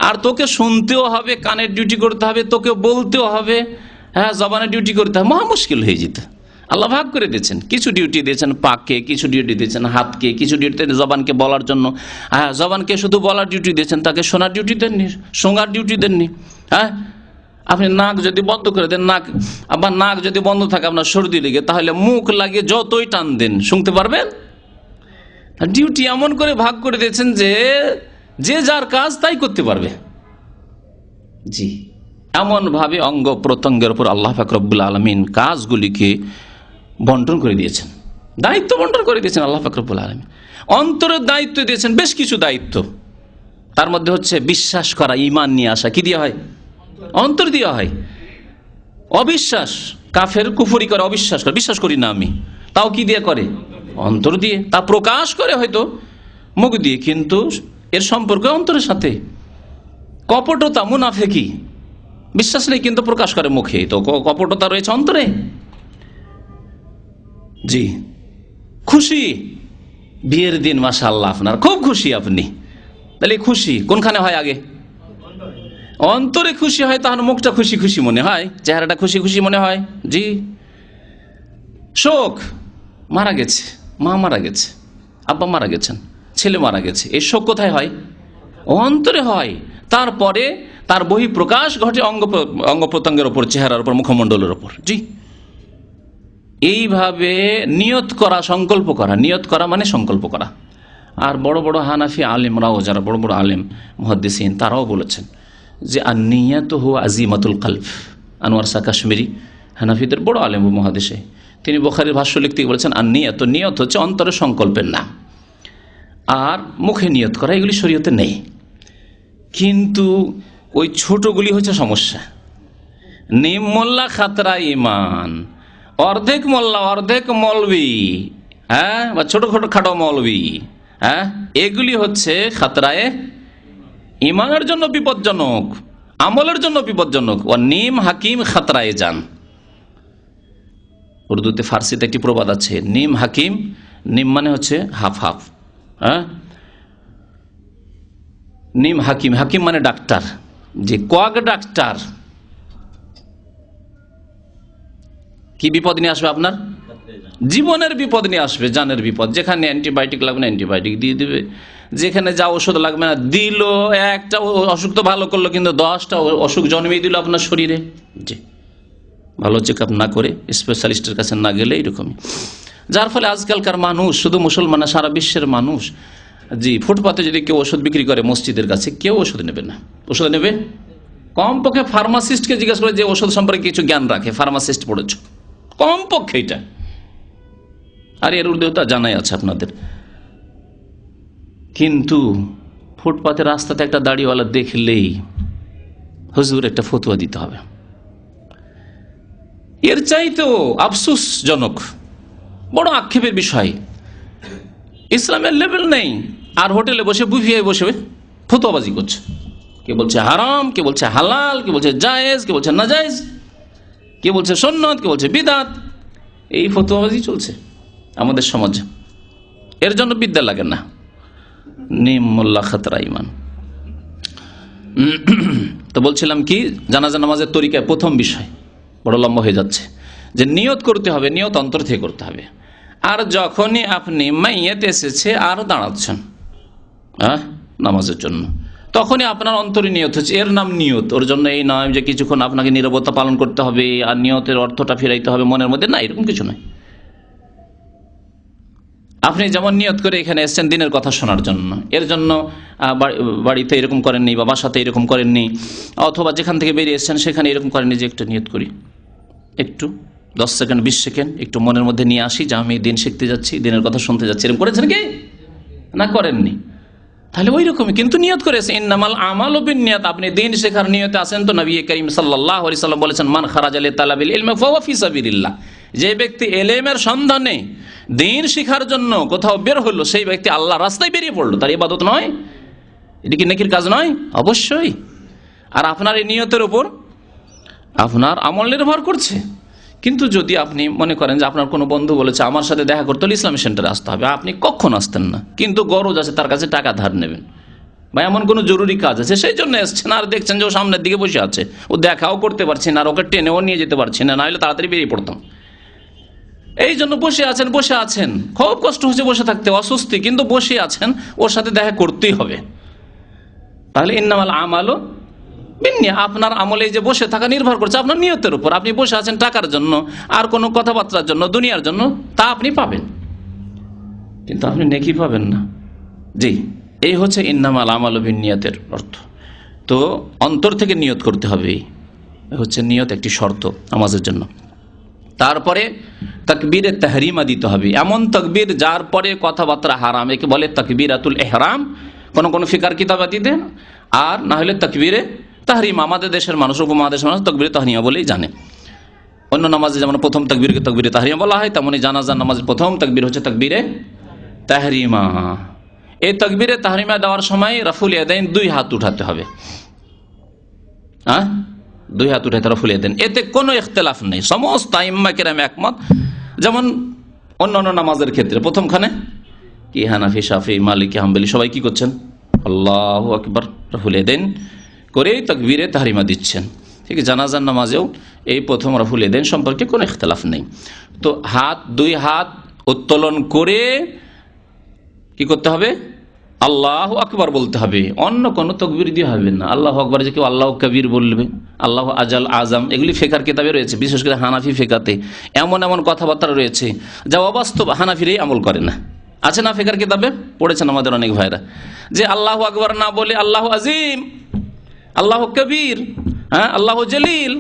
আর তোকে শুনতেও হবে, কানের ডিউটি করতে হবে, তোকে বলতেও হবে, জবানের ডিউটি করতে হবে। মহা মুশকিল হয়ে যেত। আল্লাহ ভাগ করে দিয়েছেন, কিছু ডিউটি দিয়েছেন পাককে, কিছু ডিউটি দিয়েছেন হাতকে, কিছু ডিউটি জবানকে বলার জন্য। জবানকে শুধু বলার ডিউটি দিয়েছেন, তাকে শোনার ডিউটি দেননি, শোনার ডিউটি দেননি। আপনি নাক যদি বন্ধ করে দেন, নাক যদি বন্ধ থাকে আপনার সর্দি লেগে, তাহলে মুখ লাগিয়ে যতই টান দেন শুনতে পারবেন? ডিউটি এমন করে ভাগ করে দিয়েছেন যে যে যার কাজ তাই করতে পারবে। জি, এমন ভাবে অঙ্গ প্রত্যঙ্গের উপর আল্লাহ পাক রব্বুল আলামিন কাজগুলিকে বন্টন করে দিয়েছেন, দায়িত্ব বন্টন করে দিয়েছেন আল্লাহ পাক রব্বুল আলামিন। অন্তরের দায়িত্ব দিয়েছেন বেশ কিছু দায়িত্ব, তার মধ্যে হচ্ছে বিশ্বাস করা, ঈমান নিয়ে আসা। কি দিয়ে হয়? অন্তর দিয়ে হয়। অবিশ্বাস, কাফের কুফরি করে, অবিশ্বাস করে, বিশ্বাস করি না আমি, তাও কি দিয়ে করে? অন্তর দিয়ে। তা প্রকাশ করে হয়তো মুখ দিয়ে, কিন্তু এর সম্পর্ক অন্তরের সাথে। কপটতা, মুনাফিকি, বিশ্বাস নেই কিন্তু প্রকাশ করে মুখে, তো কপটতা রয়েছে অন্তরে। জি, খুশি, বিয়ের দিন মাশাআল্লাহ আপনার খুব খুশি আপনি, তাহলে খুশি কোনখানে হয়? আগে অন্তরে খুশি হয়, তাহলে মুখটা খুশি খুশি মনে হয়, চেহারাটা খুশি খুশি মনে হয়। জি, শোক, মারা গেছে, মা মারা গেছে, আব্বা মারা গেছেন, ছেলে মারা গেছে, এই শোক কোথায় হয়? অন্তরে হয়। তারপরে তার বহিঃপ্রকাশ ঘটে অঙ্গ প্রত্যঙ্গের ওপর, চেহারার উপর, মুখমণ্ডলের ওপর। জি, এইভাবে নিয়ত করা, সংকল্প করা। নিয়ত করা মানে সংকল্প করা। আর বড় বড় হানাফি আলেমরাও, যারা বড় বড় আলেম মুহাদ্দিসিন, তারাও বলেছেন যে আন-নিয়াতু হুয়া আজিমাতুল কলব। আনোয়ার শাহ কাশ্মীরি, হানাফিদের বড় আলেম ও মুহাদ্দিস, তিনি বুখারীর ভাষ্য লিখতে বলেছেন আন-নিয়াত, নিয়ত হচ্ছে অন্তরে সংকল্পের নাম, আর মুখে নিয়ত করা এগুলি শরীয়তে নেই। কিন্তু ওই ছোটগুলি হচ্ছে সমস্যা। নিম মোল্লা খাতরা ইমান, অর্ধেক মোল্লা অর্ধেক মৌলবি, বা ছোট ছোট খাটো মৌলবি, এগুলি হচ্ছে খাতরায়ে ইমানের জন্য বিপজ্জনক, আমলের জন্য বিপজ্জনক। ও নিম হাকিম খাতরায়ে জান। উর্দুতে, ফার্সিতে একটি প্রবাদ আছে, নিম হাকিম। নিম মানে হচ্ছে হাফ হাফ, নিম হাকিম, হাকিম মানে ডাক্তার। যে কোয়াক ডাক্তার, কি বিপদ নিয়ে আসবে আপনার? জীবনের বিপদ নিয়ে আসবে, জানের বিপদ। যেখানে অ্যান্টিবায়োটিক লাগবে না অ্যান্টিবায়োটিক দিয়ে দিবে, যেখানে যা ওষুধ লাগবে না দিল, একটা অসুখ তো ভালো করলো, কিন্তু 10টা অসুখ জন্মিয়ে দিল আপনার শরীরে। জি, ভালো চেক আপ না করে, স্পেশালিস্টের কাছে না গেলে এরকমই। যার ফলে আজকালকার মানুষ, শুধু মুসলমান না, সারা বিশ্বের মানুষ, জি, ফুটপাতে যদি কেউ ওষুধ বিক্রি করে মসজিদের কাছে, কেউ ওষুধ নেবে না। ওষুধ নেবে কমপক্ষে ফার্মাসিস্টকে জিজ্ঞেস করে, যে ওষুধ সম্পর্কে কিছু জ্ঞান রাখে, ফার্মাসিস্ট পড়েছ, কমপক্ষে এটা। আর এর উর্দুটা জানাই আছে আপনাদের। কিন্তু ফুটপাতে, রাস্তাতে একটা দাড়িওয়ালা দেখলেই হুজুর একটা ফতোয়া দিতে হবে, এর চাইতেও আফসোসজনক, বড় আক্ষেপের বিষয়। ইসলামের লেভেল নেই, আর হোটেলে বসে বুফিয়ে বসে ফতোয়াবাজি করছে। কে বলছে হারাম, কে বলছে হালাল, কে বলছে জায়েজ, কে বলছে নাজায়েজ, কে বলছে সুন্নাত, কে বলছে বিদআত। এই ফতোয়াবাজি চলছে আমাদের সমাজে। এর জন্য বিদ্যা লাগে না। নিম মোল্লা খাতরা ইমান। তো বলছিলাম কি, জানাজা নামাজের তরিকায় প্রথম বিষয়, বড় লম্বা হয়ে যাচ্ছে, যে নিয়ত করতে হবে, নিয়ত অন্তর থেকে করতে হবে। আর যখনই আপনি মাইয়াত এসেছে আর দাঁড়াচ্ছেন নামাজের জন্য, তখনই আপনার অন্তরে নিয়ত হচ্ছে, এর নাম নিয়ত। ওর জন্য এই নয় যে কিছুক্ষণ আপনাকে নীরবতা পালন করতে হবে আর নিয়তের অর্থটা ফিরাইতে হবে মনের মধ্যে, না, এরকম কিছু নয়। আপনি যেমন নিয়ত করে এখানে এসেছেন দিনের কথা শোনার জন্য, এর জন্য বাড়িতে এরকম করেননি বা বাসাতে এরকম করেননি, অথবা যেখান থেকে বেরিয়ে এসেছেন সেখানে এরকম করেননি যে একটু নিয়ত করি, একটু 10 সেকেন্ড 20 সেকেন্ড একটু মনের মধ্যে নিয়ে আসি যে আমি দিন শিখতে যাচ্ছি, দিনের কথা শুনতে যাচ্ছি, এরকম করেছেন কি না? করেননি। তাহলে ওই রকমই কিন্তু নিয়ত করেছে। ইন্নামাল আমালু বিন্নিয়াত, আপনি দিন শেখার নিয়তে আছেন তো নবী করিম সাল্লাল্লাহু আলাইহি সাল্লাম বলেছেন, মান খারাজা লিতালাবিল ইলমি ফাহুয়া ফি সাবিলিল্লাহ, যে ব্যক্তি এলেমের সন্ধানে দিন শিখার জন্য কোথাও বের হলো, সেই ব্যক্তি আল্লাহর রাস্তায় বেরিয়ে পড়লো। তার ইবাদত নয়? এটা কি নেকির কাজ নয়? অবশ্যই। আর আপনার এই নিয়তের উপর আপনার আমল নির্ভর করছে। কিন্তু যদি আপনি মনে করেন যে আপনার কোনো বন্ধু বলেছে আমার সাথে দেখা করতে হলে ইসলামী সেন্টারে আসতে হবে, আপনি কখন আসতেন না, কিন্তু গরজ আছে তার কাছে টাকা ধার নেবেন বা এমন কোনো জরুরি কাজ আছে সেই জন্য এসছেন, আর দেখছেন যে ও সামনের দিকে বসে আছে, ও দেখাও করতে পারছি না, আর ওকে টেনেও নিয়ে যেতে পারছি না, নাহলে তাড়াতাড়ি বেরিয়ে পড়তাম, এই জন্য বসে আছেন, খুব কষ্ট হচ্ছে বসে থাকতে, অস্বস্তি, কিন্তু বসে আছেন, ওর সাথে দেখা করতেই হবে। তাহলে ইন্নামাল আমালু বিন্নিয়াত, আপনার আমলে যে বসে থাকা নির্ভর করছে আপনার নিয়তের উপর। আপনি বসে আছেন টাকার জন্য আর কোনো কথাবার্তার জন্য, দুনিয়ার জন্য, তা আপনি পাবেন, কিন্তু আপনি নেকি পাবেন না। জি, এই হচ্ছে ইন্নামাল আমালু বিন্নিয়াতের অর্থ। তো অন্তর থেকে নিয়ত করতে হবে, হচ্ছে নিয়ত একটি শর্ত নামাজের জন্য। তারপরে তাকবীরে তাহরিমা দিতে হবে, এমন তাকবীর যার পরে কথাবার্তা হারাম, একে বলে তাকবীরাতুল ইহরাম কোন কোন ফিকার কিতাবাতিতে, আর না হলে তাকবীরে তাহরিমা। আমাদের দেশের মানুষ, উপমহাদেশের মানুষ তাকবীরে তাহরিমা বলেই জানে। অন্য নামাজে যেমন প্রথম তাকবীরকে তাকবীরে তাহরিমা বলা হয়, তেমনি জানাজার নামাজের প্রথম তাকবীর হচ্ছে তাকবীরে তাহরিমা। এই তাকবীরে তাহরিমা দেওয়ার সময় রাফুল ইয়াদাইন, 2 হাত উঠাতে হবে। হ্যাঁ, 2 হাত উঠাতে রাফুল ইয়াদাইন, এতে কোনো ইখতিলাফ নেই, সমস্ত আইম্মা কেরাম একমত। যেমন অন্যান্য নামাজের ক্ষেত্রে প্রথমখানে কি হানাফি, শাফি, মালিকি, হাম্বলি সবাই কি করছেন? আল্লাহু আকবার, রাফুল ইয়াদাইন করে তাকবীরে তাহরিমা দিচ্ছেন। ঠিক জানাজার নামাজেও এই প্রথম রাফুল ইয়াদাইন সম্পর্কে কোনো ইখতিলাফ নেই। তো 2 হাত উত্তোলন করে কি করতে হবে? আল্লাহু আকবার বলতে হবে, অন্য কোনো তাকবীর দিয়ে হবে না। আল্লাহু আকবার যে কেউ আল্লাহু কবির বলবে, আল্লাহু আজাল আজম, এগুলি ফিকার কিতাবে রয়েছে, বিশেষ করে হানাফি ফিকাতে এমন এমন কথাবার্তা রয়েছে যা অবাস্তব, হানাফিরাই আমল করে না। আছে না ফিকার কিতাবে? পড়েছেন আমাদের অনেক ভাইরা, যে আল্লাহু আকবার না বলে আল্লাহু আজিম, আল্লাহু কবির, হ্যাঁ, আল্লাহু জলিল,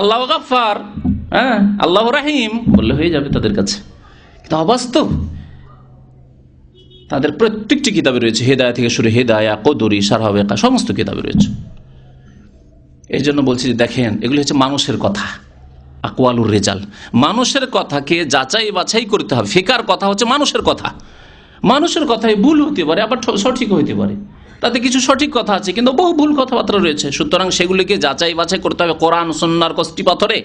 আল্লাহু গাফফার, হ্যাঁ, আল্লাহু রাহিম বললে হয়ে যাবে তাদের কাছে। কিন্তু অবাস্তব, তাদের প্রত্যেকটি কিতাবে রয়েছে, হেদায়া থেকে শুরু, হেদায়া, কদরি, সারহাবেকা, সমস্ত কিতাবে রয়েছে। এই জন্য বলছি যে দেখেন, এগুলি হচ্ছে মানুষের কথা, আকওয়ালুর রিজাল, মানুষের কথাকে যাচাই বাছাই করতে হবে। ফিকার কথা হচ্ছে মানুষের কথা, মানুষের কথায় ভুল হতে পারে, আবার সঠিক হতে পারে, তাতে কিছু সঠিক কথা আছে কিন্তু বহু ভুল কথাবার্তা রয়েছে। সুতরাং সেগুলিকে যাচাই বাছাই করতে হবে কোরআন সুন্নাহর কষ্টি পাথরে,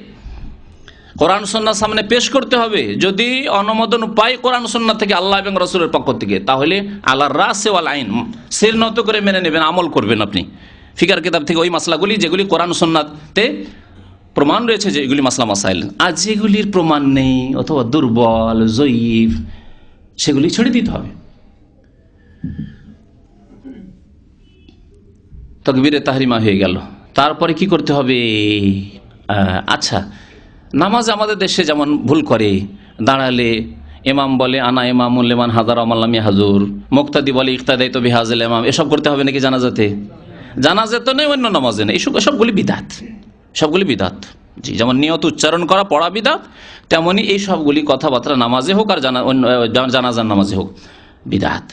কোরআন সুন্নাহর সামনে পেশ করতে হবে। যদি অনুমোদন পাই কোরআন সুন্নাহ থেকে, আল্লাহ এবং রাসূলের পক্ষ থেকে, তাহলে আল্লাহর রাসে ওয়াল আইন, সির নত করে মেনে নেবেন, আমল করবেন আপনি। ফিকার কিতাব থেকে ওই মাসলাগুলি যেগুলি কোরআন সুন্নাহতে প্রমাণ রয়েছে যে এগুলি মাসলা মাসাইল, আর যেগুলির প্রমাণ নেই অথবা দুর্বল, জয়ীফ, সেগুলি ছেড়ে দিতে হবে। তাকবীরে তাহরিমা হয়ে গেল, তারপরে কি করতে হবে? আচ্ছা, নামাজ আমাদের দেশে যেমন ভুল করে, দাঁড়ালে ইমাম বলে আনা ইমামুল লিমান হাজার আমাল্লামি হাজুর, মুক্তাদি বলে ইক্তাদাই তো বিহাজেল ইমাম, এসব করতে হবে নাকি জানাজাতে? জানাজা তো নেই, অন্য নামাজে নেই, সবগুলি বিদাত, সবগুলি বিদাত। জি, যেমন নিয়ত উচ্চারণ করা, পড়া বিদাত, তেমনি এই সবগুলি কথাবার্তা নামাজে হোক আর জানাজার নামাজে হোক বিদাত।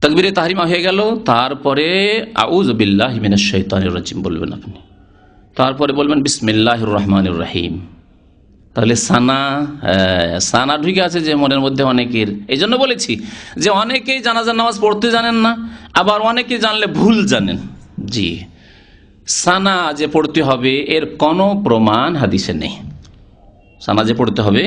তাকবীরে তাহরিমা হয়ে গেল, তারপরে আউযু বিল্লাহি মিনাশ শাইতানির রাজিম বলবেন আপনি, তারপরে বলবেন বিসমিল্লাহির রহমানির রহিম। তাহলে সানা ঢুকে আছে যে মনের মধ্যে অনেকের। এই জন্য বলেছি যে অনেকেই জানাজার নামাজ পড়তে জানেন না, আবার অনেকে জানলে ভুল জানেন। জি, সানা যে পড়তে হবে এর কোনো প্রমাণ হাদিসে নেই। সানা যে পড়তে হবে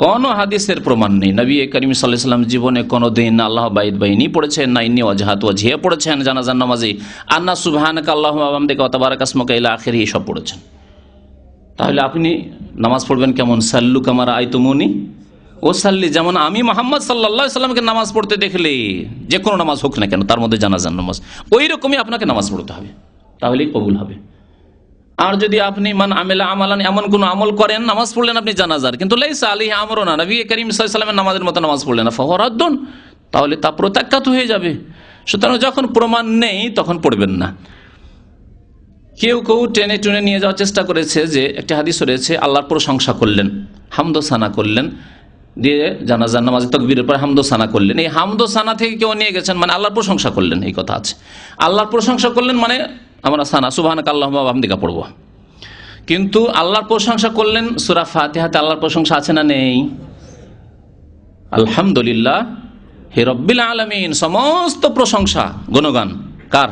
কোনো হাদিসের প্রমাণ নেই। নবী করিম সাল্লাল্লাহু আলাইহি ওয়াসাল্লাম জীবনে কোনো দিন আল্লাহ বাইদ বাইনি পড়েছেন না, ইন্নী ওয়াজহাতু ওয়াজহিয়া পড়েছেন জানাজার নামাজে, আন্না সুবহানাকা আল্লাহুম্মা ওয়া বিহামদিকা ওয়া তাবারাকা ইসমুকা ইলা আখিরি, সব পড়েছেন। তাহলে আপনি নামাজ পড়বেন কেমন? সাল্লু কামা রাআইতুমুনি ওয়াসাল্লি, যেমন আমি মুহাম্মদ সাল্লাল্লাহু আলাইহি ওয়াসাল্লামকে নামাজ পড়তে দেখলে, যে কোনো নামাজ হোক না কেন, তার মধ্যে জানাজার নামাজ, ওই রকমই আপনাকে নামাজ পড়তে হবে, তাহলেই কবুল হবে। আর যদি আপনি মান আমেলা আমালান এমন কোন আমল করেন, নামাজ পড়লেন আপনি জানাজার, কিন্তু লাইসা আলাইহি আমরুনা, নবী করিম সাল্লাল্লাহু আলাইহি ওয়াসাল্লামের নামাজের মতো নামাজ পড়লেন না, ফাহুয়া রাদ্দুন, তাহলে তা প্রত্যাখ্যাত হয়ে যাবে। সুতরাং যখন প্রমাণ নেই তখন পড়বেন না। কেউ কেউ টেনে টুনে নিয়ে যাওয়ার চেষ্টা করেছে যে একটা হাদিস রয়েছে, আল্লাহর প্রশংসা করলেন, হামদোসানা করলেন, দিয়ে জানাজার নামাজে তাকবীরের পর হামদোসানা করলেন। এই হামদোসানা থেকে কেউ নিয়ে গেছেন মানে আল্লাহর প্রশংসা করলেন, এই কথা আছে। আল্লাহর প্রশংসা করলেন মানে আমরা সানা সুবহানাকা আল্লাহুম্মা ওয়া বিহামদিকা পড়ব, কিন্তু আল্লাহর প্রশংসা করলেন সূরা ফাতিহাতে আল্লাহর প্রশংসা আছে না নেই? আলহামদুলিল্লাহ হে রব্বিল আলামিন, সমস্ত প্রশংসা গুণগান কার?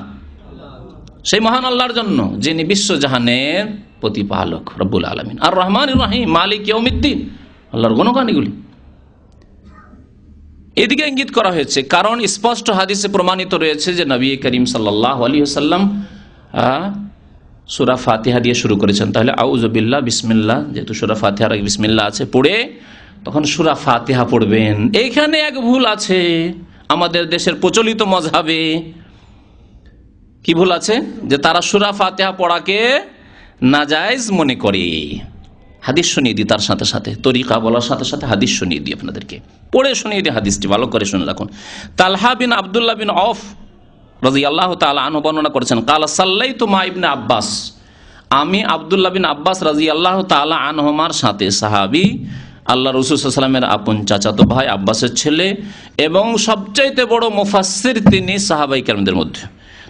সেই মহান আল্লাহর জন্য যিনি বিশ্বজাহানের প্রতিপালক রব্বুল আলামিন। আর রহমানির রহিম মালিক ইয়াউমিদ্দিন, আল্লাহর গুণগান এগুলি। এদিকে ইঙ্গিত করা হয়েছে কারণ স্পষ্ট হাদিসে প্রমাণিত রয়েছে যে নবী করিম সাল্লাল্লাহু আলাইহি ওয়াসাল্লাম সূরা ফাতিহা দিয়ে শুরু করেছেন। তাহলে আউযু বিল্লাহ বিসমিল্লাহ, যেহেতু সূরা ফাতিহার আগে বিসমিল্লাহ আছে, পড়ে তখন সূরা ফাতিহা পড়বেন। এইখানে এক ভুল আছে আমাদের দেশের প্রচলিত মযহাবে। কি ভুল আছে? যে তারা সূরা ফাতিহা পড়াকে নাজায়েজ মনে করে। হাদিস শুনিয়ে দিই, তার সাথে সাথে তরিকা বলার সাথে সাথে হাদিস শুনিয়ে দিই আপনাদেরকে, পড়ে শুনিয়ে দিই হাদিসটি, ভালো করে শুনে রাখুন। তালহা বিন আব্দুল্লাহ বিন আউফ রাদিয়াল্লাহু তাআলা আনহু বর্ণনা করেছেন, কালা সাল্লাইতু মা ইবনে আব্বাস, আমি আব্দুল্লাহ বিন আব্বাস রাদিয়াল্লাহু তাআলা আনহুমার সাথে, সাহাবী, আল্লাহ রাসূল সাল্লাল্লাহু আলাইহি ওয়াসাল্লামের আপন চাচাতো ভাই আব্বাসের ছেলে এবং সবচাইতে বড় মুফাসসির তিনি সাহাবায়ে কেরামদের মধ্যে।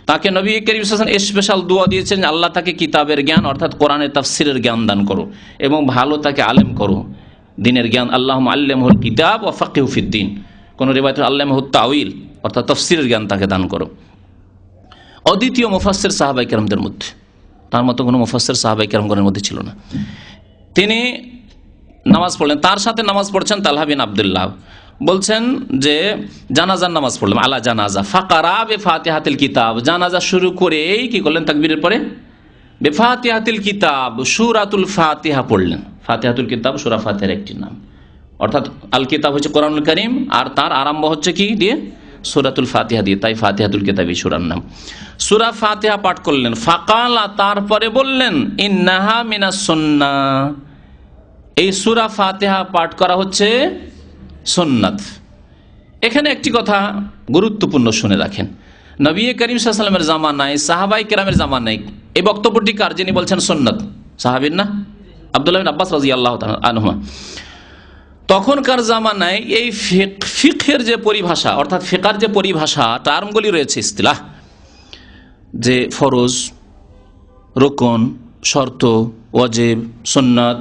তাকে নবী করিম সাল্লাল্লাহু আলাইহি ওয়াসাল্লাম স্পেশাল দোয়া দিয়েছেন, আল্লাহ তাকে কিতাবের জ্ঞান অর্থাৎ কোরআনের তাফসীরের জ্ঞান দান করো এবং ভালো তাকে আলেম করো, দ্বীনের জ্ঞান। আল্লাহুম্মা আল্লিমহুল কিতাব ওয়া ফাক্কিহু ফিদ্দীন, কোন রিওয়ায়াতে আল্লামহুত তাউইল অর্থাৎ তাফসীরের জ্ঞান তাকে দান করো। অদ্বিতীয় মুফাসসির সাহাবায়ে কেরামদের মধ্যে, তার মতো কোনো মুফাসসির সাহাবায়ে কেরামগণের মধ্যে ছিল না। তিনি নামাজ পড়লেন, তার সাথে নামাজ পড়ছেন তালহা বিন আব্দুল্লাহ। বলছেন যে জানাজার নামাজ পড়লাম, আলা জানাজা, ফাকারা বেফাতিহাতিল কিতাব, জানাজা শুরু করেই কি করলেন? তাকবীরের পরে বেফাতিহাতিল কিতাব, সূরাতুল ফাতিহা পড়লেন। ফাতিহাতুল কিতাব সূরা ফাতিহার একটি নাম, অর্থাৎ আল কিতাব হচ্ছে কোরআনুল কারীম, আর তার আরম্ভ হচ্ছে কি দিয়ে? সূরাতুল ফাতিহা দিয়ে, তাই ফাতিহাতুল কিতাব এই সূরার নাম। সূরা ফাতিহা পাঠ করলেন। ফাকালা, তারপরে বললেন, ইন্নাহা মিনাস সুন্নাহ, এই সূরা ফাতিহা পাঠ করা হচ্ছে সুন্নাত। এখানে একটি কথা গুরুত্বপূর্ণ শুনে রাখেন, নবী করিম সাল্লাল্লাহু আলাইহি ওয়াসাল্লামের জামানায়, সাহাবায়ে কেরামের জামানায় এই বক্তব্যটি কার, যিনি বলছেন সুন্নাত? সাহাবীর না? আব্দুল্লাহ বিন আব্বাস রাদিয়াল্লাহু তাআলা আনহু। তখনকার জামানায় এই ফিকহের যে পরিভাষা অর্থাৎ ফিকার যে পরিভাষা, টার্মগুলি রয়েছে, ইস্তিলাহ, যে ফরজ, রুকন, শর্ত, ওয়াজিব, সুন্নাত,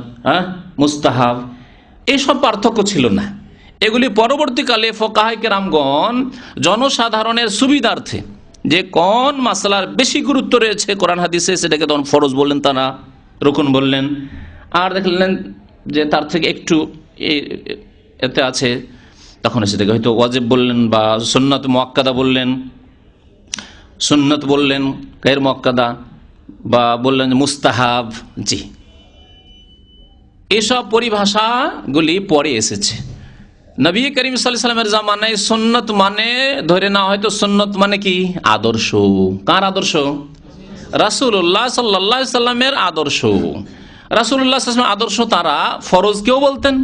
মুস্তাহাব, এইসব পার্থক্য ছিল না। এগুলি পরবর্তীকালে ফুকাহায়ে কেরামগণ জনসাধারণের সুবিধার্থে যে কোন মাসলার বেশি গুরুত্ব রয়েছে কোরআন হাদিসে, সেটাকে তখন ফরজ বললেন, তারা রুকন বললেন। আর দেখলেন যে তার থেকে একটু এতে আছে, তখন সেটাকে হয়তো ওয়াজিব বললেন, বা সুন্নাত মুআক্কাদা বললেন, সুন্নাত বললেন গায়র মুআক্কাদা, বা বললেন মুস্তাহাব। জি, এসব পরিভাষাগুলি পরে এসেছে। নবী করিম সাল্লাল্লাহু আলাইহি ওয়াসাল্লামের জামানায় সুন্নাত মানে ধরে না, হয়তো সুন্নাত মানে কি? আদর্শ। কার আদর্শ? রাসূলুল্লাহ সাল্লাল্লাহু আলাইহি ওয়াসাল্লামের আদর্শ। রাসূলুল্লাহ সাল্লাল্লাহু আলাইহি ওয়াসাল্লাম আদর্শ তারা ফরজ কেউ বলতেন,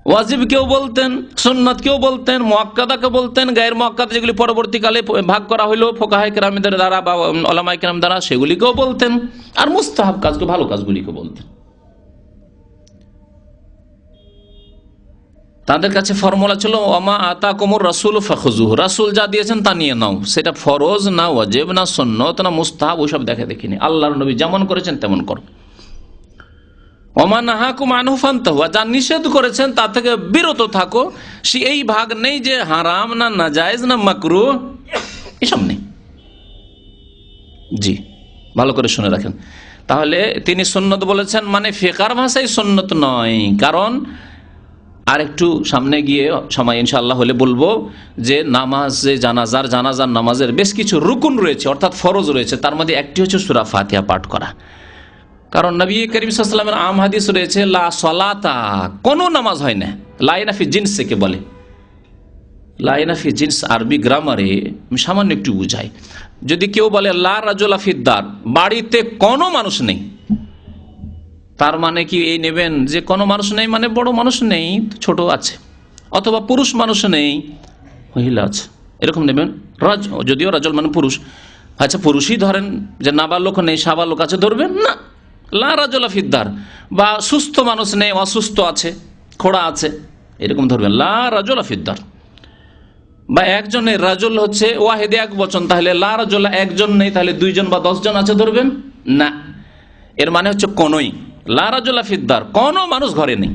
ওয়াজিব কেউ বলতেন, সুন্নাত কেউ বলতেন, মুআক্কাদা কেউ বলতেন, গায়র মুআক্কাদা যেগুলি পরবর্তীকালে ভাগ করা হইল ফুকাহায়ে কেরামদের দ্বারা বা উলামায়ে কেরাম দ্বারা, সেগুলিকেও বলতেন। আর মুস্তাহাব কাজকে, ভালো কাজগুলিকে বলতেন। তাদের কাছে ফর্মুলা ছিল, ওমা আতাকুমুর রাসূলু ফাখুযুহু, রাসূল যা দিয়েছেন তা নিয়ে নাও। সেটা ফরজ না, ওয়াজিব না, সুন্নাত না, মুস্তাহাব, ওইসব দেখে দেখিনি। আল্লাহর নবী যেমন করেছেন তেমন করো। ওমা নাহাকুম আনহু ফান্তাহু, যা নিষেধ করেছেন তা থেকে বিরত থাকো। সে এই ভাগ নেই যে হারাম না নাজায়েজ না মাকরুহ, এসব নেই। জি, ভালো করে শুনে রাখেন। তাহলে তিনি সুন্নত বলেছেন মানে ফিকার ভাষায় সুন্নত নয়। কারণ আর একটু সামনে গিয়ে সময় ইনশাআল্লাহ হলে বলবো যে নামাজে জানাজার নামাজের বেশ কিছু রুকুন রয়েছে, অর্থাৎ ফরজ রয়েছে। তার মধ্যে একটি হচ্ছে সূরা ফাতিহা পাঠ করা। কারণ নবী করিম সাল্লাল্লাহু আলাইহি ওয়াসাল্লামের আম হাদিস রয়েছে, লা সলাতা, কোনো নামাজ হয় না, লা ইনাফি জিনসকে বলে, লা ইনাফি জিন্স আরবি গ্রামারে সামান্য একটু বুঝাই। যদি কেউ বলে লা রাজুলা ফিদ্দার, বাড়িতে কোনো মানুষ নেই, তার মানে কি এই নেবেন যে কোনো মানুষ নেই মানে বড় মানুষ নেই, ছোট আছে, অথবা পুরুষ মানুষ নেই, মহিলা আছে, এরকম নেবেন। যদিও রাজল মানে পুরুষ, আচ্ছা পুরুষই ধরেন যে নাবালক নেই সাবালক আছে, ধরবেন না। লা রাজুলা ফিদ্দার, বা সুস্থ মানুষ নেই, অসুস্থ আছে, খোড়া আছে, এরকম ধরবেন লা রাজুলা ফিদ্দার। বা একজনের রাজুল হচ্ছে ওয়াহেদে এক বচন, তাহলে লা রাজুলা একজন নেই, তাহলে 2 জন বা 10 জন আছে, ধরবেন না। এর মানে হচ্ছে কোনই, লা রাজুলা ফিদ্দার, কোনো মানুষ ঘরে নেই।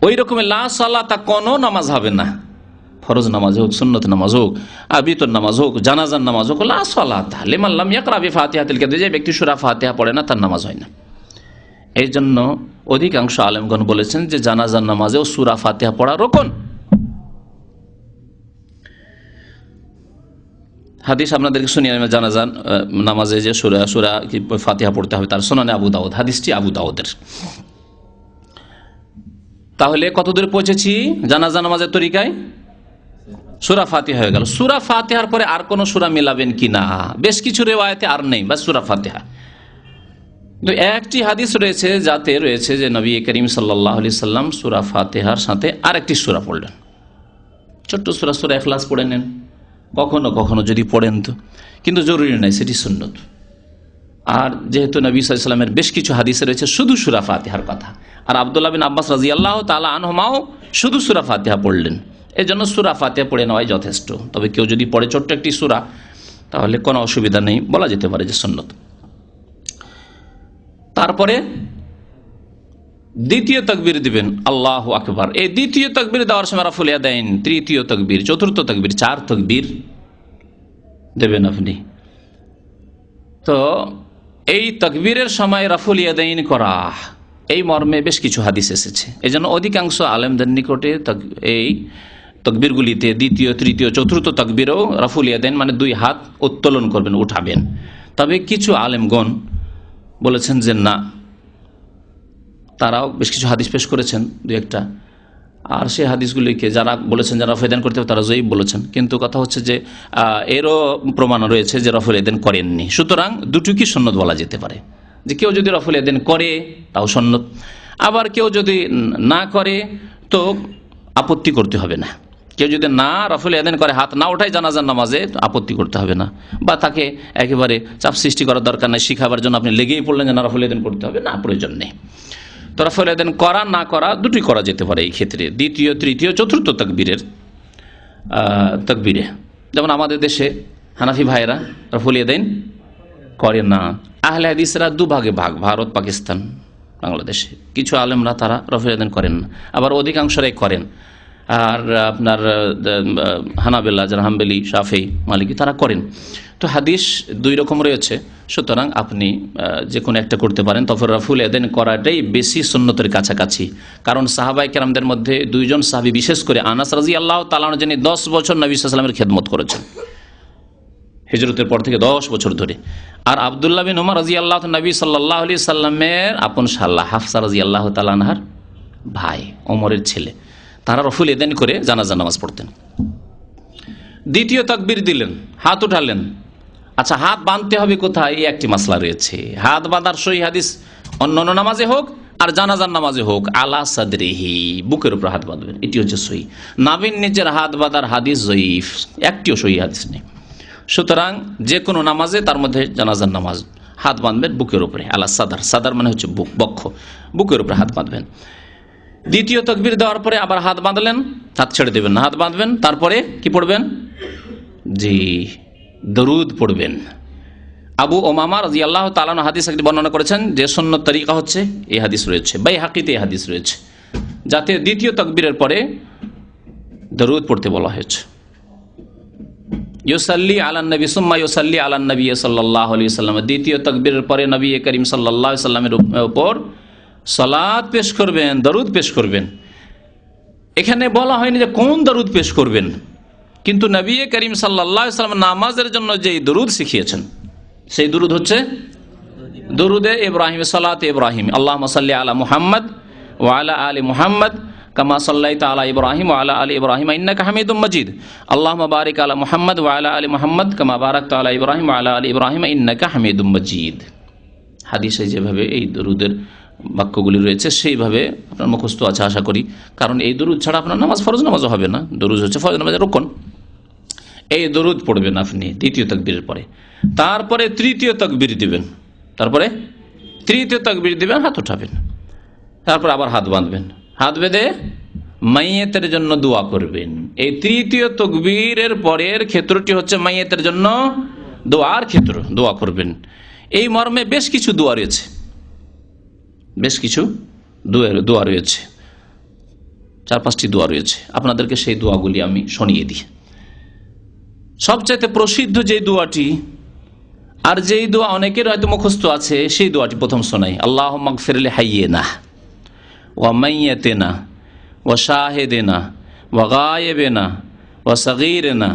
ওই রকম লা সালাতা, কোনো নামাজ হবে না, ফরজ নামাজ হোক, সুন্নত নামাজ হোক, বিতর নামাজ হোক, জানাজার নামাজ হোক, লা সালাতা লিমান লাম ইয়াকরা বিফাতিহাতিল কিতাব, যে ব্যক্তি সূরা ফাতিহা পড়ে না তার নামাজ হয় না। এই জন্য অধিকাংশ আলেমগণ বলেছেন যে জানাজার নামাজেও সূরা ফাতিহা পড়া রোকন। হাদিস আপনাদেরকে শুনিয়ে জানাজান নামাজে যে সূরা ফাতিহা পড়তে হবে, তার সুনানে আবু দাউদ, হাদিসটি আবু দাউদের। তাহলে কত দূরে পৌঁছেছি জানাজা নামাজের তরিকায়? সূরা ফাতিহা হয়ে গেল। সূরা ফাতিহার পরে আর কোন সূরা মিলাবেন কিনা, বেশ কিছু রিওয়ায়াতে আর নেই, বাস সূরা ফাতিহা। তো একটি হাদিস রয়েছে যাতে রয়েছে যে নবী করিম সাল্লাল্লাহু আলাইহি সাল্লাম সূরা ফাতিহার সাথে আরেকটি সূরা পড়লেন, ছোট্ট সূরা, সূরা ইখলাস পড়ে নেন কখনো কখনো যদি পড়েন তো, কিন্তু জরুরি নয়, সেটি সুন্নত। আর যেহেতু নবী সাল্লাল্লাহু আলাইহি সাল্লামের বেশ কিছু হাদিসে রয়েছে শুধু সূরা ফাতিহার কথা, আর আব্দুল্লাহ বিন আব্বাস রাদিয়াল্লাহু তাআলা আনহুমাও শুধু সূরা ফাতিহা পড়লেন, এজন্য সূরা ফাতিহা পড়ে নেওয়াই যথেষ্ট। তবে কেউ যদি পড়ে ছোট্ট একটি সূরা তাহলে কোনো অসুবিধা নেই, বলা যেতে পারে যে সুন্নত। তারপরে দ্বিতীয় তাকবীর দিবেন আল্লাহু আকবার। এই দ্বিতীয় তাকবীর দেওয়ার সময় রাফুল ইয়াদাইন, তৃতীয় তাকবীর, চতুর্থ তাকবীর, 4 তাকবীর দেবেন আপনি। তো এই তাকবীরের সময় রাফুল ইয়াদাইন করা, এই মর্মে বেশ কিছু হাদিস এসেছে। এই জন্য অধিকাংশ আলেমদের নিকটে এই তাকবীরগুলিতে দ্বিতীয়, তৃতীয়, চতুর্থ তাকবীরেও রাফুল ইয়াদাইন মানে 2 হাত উত্তোলন করবেন, উঠাবেন। তবে কিছু আলেমগণ বলেছেন যে না, তারাও বেশ কিছু হাদিস পেশ করেছেন 2-1টা, আর সেই হাদিসগুলিকে যারা বলেছেন যারা রাফুল ইয়াদাইন করতে হবে তারা জয়ীফ বলেছেন। কিন্তু কথা হচ্ছে যে এরও প্রমাণ রয়েছে যে রাফুল ইয়াদাইন করেননি, সুতরাং দুটোকে সুন্নত বলা যেতে পারে। যে কেউ যদি রাফুল ইয়াদাইন করে তাও সুন্নত, আবার কেউ যদি না করে তো আপত্তি করতে হবে না। কেউ যদি না রাফুল ইয়াদাইন করে, হাত না ওঠায় জানাজার নামাজে, আপত্তি করতে হবে না, বা তাকে একেবারে চাপ সৃষ্টি করার দরকার নেই। শিখাবার জন্য আপনি লেগেই পড়লেন যে না রাফুল ইয়াদাইন করতে হবে, না, প্রয়োজন নেই। তো রাফুল ইয়াদাইন করা না করা দুটোই করা যেতে পারে এই ক্ষেত্রে, দ্বিতীয়, তৃতীয়, চতুর্থ তাকবীরে। যেমন আমাদের দেশে হানাফি ভাইরা রাফুল ইয়াদাইন করে না, আহলে হাদিসরা 2 ভাগে ভাগ, ভারত, পাকিস্তান, বাংলাদেশে কিছু আলেমরা তারা রাফুল ইয়াদাইন করেন না, আবার অধিকাংশরাই করেন। আর আপনার হানাবেলা, যারা হাম্বলি, শাফি, মালিকি, তারা করেন। তো হাদিস 2 রকম রয়েছে, সুতরাং আপনি যে কোনো একটা করতে পারেন। তবে রাফুল ইয়াদাইন করাটাই বেশি সুন্নতের কাছাকাছি, কারণ সাহাবায়ে কেরামদের মধ্যে 2 জন সাহাবী, বিশেষ করে আনাস রাদিয়াল্লাহু তাআলা আনহু, যিনি 10 বছর নবী সাল্লাল্লাহু আলাইহি ওয়াসাল্লামের খেদমত করেছেন হিজরতের পর থেকে 10 বছর ধরে। আর আব্দুল্লাহ বিন উমর রাদিয়াল্লাহু তাআলা নবী সাল্লাল্লাহু আলাইহি সাল্লামের আপন শালা হাফসা রাদিয়াল্লাহু তাআলা আনহার ভাই, ওমরের ছেলে, তারা রাফুল ইয়াদাইন করে জানাজা নামাজ পড়তেন। দ্বিতীয় তাকবীর দিলেন, হাত উঠালেন। আচ্ছা, হাত বাঁধতে হবে কোথায়, এই একটি মাসলা রয়েছে। হাত বাঁধার সহি হাদিস অন্যান্য নামাজে হোক আর জানাজার নামাজে হোক, আলা সাদরিহি, বুকের উপর হাত বাঁধবেন, এটি হচ্ছে সহি। নাভির নিচের হাত বাঁধার হাদিস জয়ীফ, একটিও সহি হাদিস নেই। সুতরাং যে কোনো নামাজে, তার মধ্যে জানাজার নামাজ, হাত বাঁধবেন বুকের উপরে, আলা সাদার, সাদার মানে হচ্ছে বুক, বক্ষ, বুকের উপরে হাত বাঁধবেন। দ্বিতীয় তাকবীর দেওয়ার পরে আবার হাত বাঁধলেন, হাত ছেড়ে দেবেন না, হাত বাঁধবেন। তারপরে কি পড়বেন? জি, দরুদ পড়বেন। আবু উমামা রাদিয়াল্লাহু তাআলা আনহু হাদিস একটি বর্ণনা করেছেন যে সুন্নত তরিকা হচ্ছে, এই হাদিস রয়েছে, বাইহাকিতে এই হাদিস রয়েছে, যাতে দ্বিতীয় তাকবীরের পরে দরুদ পড়তে বলা হয়েছে। ইউসাল্লি আলান নবী সুম্মা ইউসাল্লি আলান নবী সাল্লাল্লাহু আলাইহি ওয়াসাল্লাম, দ্বিতীয় তাকবীরের পরে নবী করিম সাল্লাল্লাহু আলাইহি ওয়াসাল্লামের উপর সালাত পেশ করবেন, দরুদ পেশ করবেন। এখানে বলা হয়নি যে কোন দরুদ পেশ করবেন, কিন্তু নবী করিম সাল্লাল্লাহু আলাইহি ওয়াসাল্লাম নামাজের জন্য যেই দরুদ শিখিয়েছেন সেই দরুদ হচ্ছে দরুদে ইব্রাহিম, সালাত ইব্রাহিম, আল্লাহুম্মা সাল্লি আলা মুহাম্মদ ওয়া আলা আলি মুহাম্মদ কামা সাল্লাইতা আলা ইব্রাহিম ওয়া আলা আলি ইব্রাহিম ইন্নাকা হামিদুম মাজিদ। আল্লাহুম্মা বারিক আলা মুহাম্মদ ওয়া আলা আলি মুহাম্মদ কামা বারাকতা আলা ইব্রাহিম ওয়া আলা আলি ইব্রাহিম ইন্নাকা হামিদুম মাজিদ। হাদিসে যেভাবে এই দরুদের বাক্যগুলি রয়েছে সেইভাবে আপনার মুখস্থ আছে আশা করি, কারণ এই দরুদ ছাড়া আপনার নামাজ ফরজ নামাজও হবে না। দরুদ হচ্ছে ফরজ নামাজের রুকন। এই দরুদ পড়বেন আপনি দ্বিতীয় তাকবীরের পরে, তারপরে তৃতীয় তাকবীর দিবেন, তারপরে তৃতীয় তাকবীর দিবেন, হাত উঠাবেন, তারপর আবার হাত বাঁধবেন, হাত বেঁধে মাইয়েতের জন্য দোয়া করবেন। এই তৃতীয় তাকবীরের পরের ক্ষেত্রটি হচ্ছে মাইয়েতের জন্য দোয়ার ক্ষেত্র, দোয়া করবেন। এই মর্মে বেশ কিছু দোয়া রয়েছে, বেশ কিছু দোয়া রয়েছে, 4-5টি দোয়া রয়েছে। আপনাদেরকে সেই দোয়াগুলি আমি শুনিয়ে দিই। সবচাইতে প্রসিদ্ধ যে দোয়াটি, আর যেই দোয়া অনেকের হয়তো মুখস্থ আছে, সেই দোয়াটি প্রথম শোনাই। আল্লাহুম্মা গফির লি হাইয়িনা ওয়া মাইয়িতিনা ওয়া শাহিদিনা ওয়া গায়িবিনা ওয়া সগীরিনা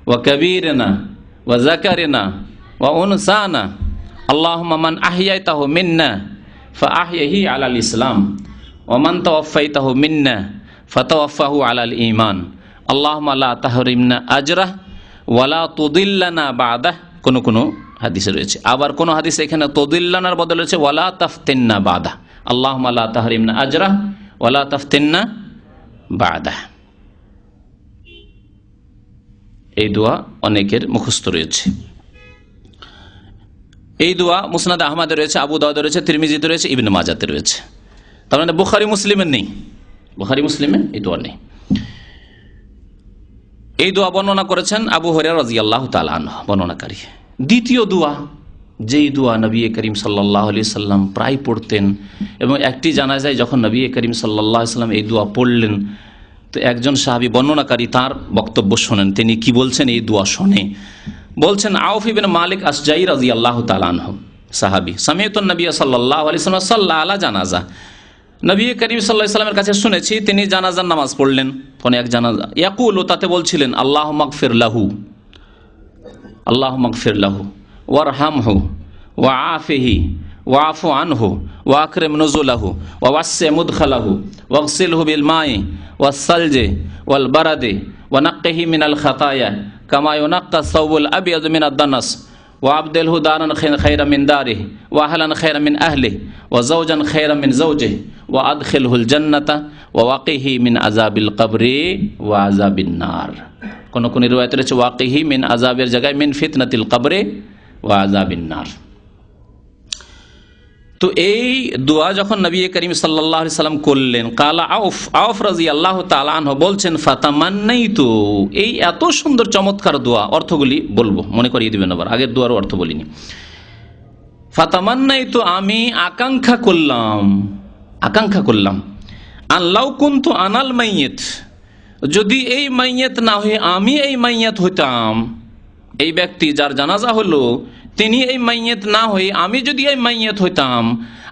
ওয়া কবীরিনা ওয়া যাকারিনা ওয়া উনসানা আল্লাহুম্মা মান আহইয়াতাহু মিন্না ফাআহইহি আলাল ইসলাম ওয়া মান তাওয়াফাইতাহু মিন্না ফাতাওয়াফাহু আলাল ঈমান আল্লাহুম্মা লা তাহরিমনা আজরাহ ওয়ালা তুদিল্লানা বাদাহ। কোন হাদিসে রয়েছে, আবার কোন হাদিসে এখানে তুদিল্লানার বদলে রয়েছে ওয়ালা তাফতিননা বাদাহ। আল্লাহুম্মা লা তাহরিমনা আজরাহ ওয়ালা তাফতিননা বাদাহ। এই দোয়া অনেকের মুখস্থ রয়েছে। এই দোয়া মুসনাদ আহমদে রয়েছে, আবু দাউদে রয়েছে, তিরমিজিতে রয়েছে, ইবনে মাজাতে রয়েছে। তার মানে বুখারী মুসলিমের নেই, বুখারী মুসলিমে এই দোয়া নেই। এই দোয়া বর্ণনা করেছেন আবু হুরায়রা রাদিয়াল্লাহু তাআলা আনহু বর্ণনাকারী। দ্বিতীয় দোয়া, যেই দোয়া নবী করিম সাল্লাল্লাহু আলাইহি সাল্লাম প্রায় পড়তেন, এবং একটি জানাজায় যখন নবী করিম সাল্লাল্লাহু আলাইহি সাল্লাম এই দোয়া পড়লেন, তো একজন সাহাবী বর্ণনাকারী তার বক্তব্য শোনেন। তিনি কি বলছেন এই দোয়া শুনে? বলছেন, আউফ ইবনে মালিক আসজাই রাদিয়াল্লাহু তাআলা আনহু সাহাবী, সামিআতুন নবী সাল্লাল্লাহু আলাইহি ওয়াসাল্লাম সাল্লা আলা জানাজা, নবী করিম সাল্লাল্লাহু আলাইহি ওয়াসাল্লামের কাছে শুনেছি তিনি জানাজার নামাজ পড়লেন, কোন এক জানাজা। ইয়াকুলু, তাতে বলছিলেন, আল্লাহুম্মা গফির লাহু, আল্লাহুম্মা গফির লাহু ওয়ারহামহু ওয়াআফিহি ওয়াআফু আনহু ওয়াকরিম নুজুলাহু ওয়াওয়াসসি মুদখালাহু ওয়াগসিলহু বিল মাই ওয়াস-সালজি ওয়াল বারাদি ওয়ানাক্কিহি মিনাল খাতায়া কামা ইউনাক্কা সাওবুল আবিয়াদ মিনাদ দানাস ওয়াবদিলহু দারান খায়রাম মিন দারিহি ওয়া আহলান খায়রাম মিন আহলিহি ওয়া যাওজান খায়রাম মিন যাওজিহি ওয়া আদখিলহুল জান্নাতা ওয়া ওয়াকিহি মিন আযাবিল কবরি ওয়া আযাবিন নার। কোন রিওয়ায়াতে রয়েছে ওয়াকিহি মিন আযাবের জায়গায় মিন ফিতনাতিল কবরি ওয়া আযাবিন নার। তো এই দোয়া যখন নবী করিম সাল্লাল্লাহু আলাইহি সাল্লাম করলেন, কালা আউফ রাদিয়াল্লাহু তাআলা আনহু বলছেন, ফাতামান্নাইতু, এই এত সুন্দর চমৎকার দোয়া, অর্থগুলি বলবো, মনে করিয়ে দিবেন আবার, আগের দোয়ার অর্থ বলিনি। ফাতামান্নাইতু, আমি আকাঙ্ক্ষা করলাম, আল্লাহ কুনতু আনাল মাইয়িত, যদি এই মাইয়িত না হয়ে আমি এই মাইয়িত হইতাম, এই ব্যক্তি যার জানাজা হলো তিনি এই মাইয়িত না হয়ে আমি যদি এই মাইয়িত হইতাম,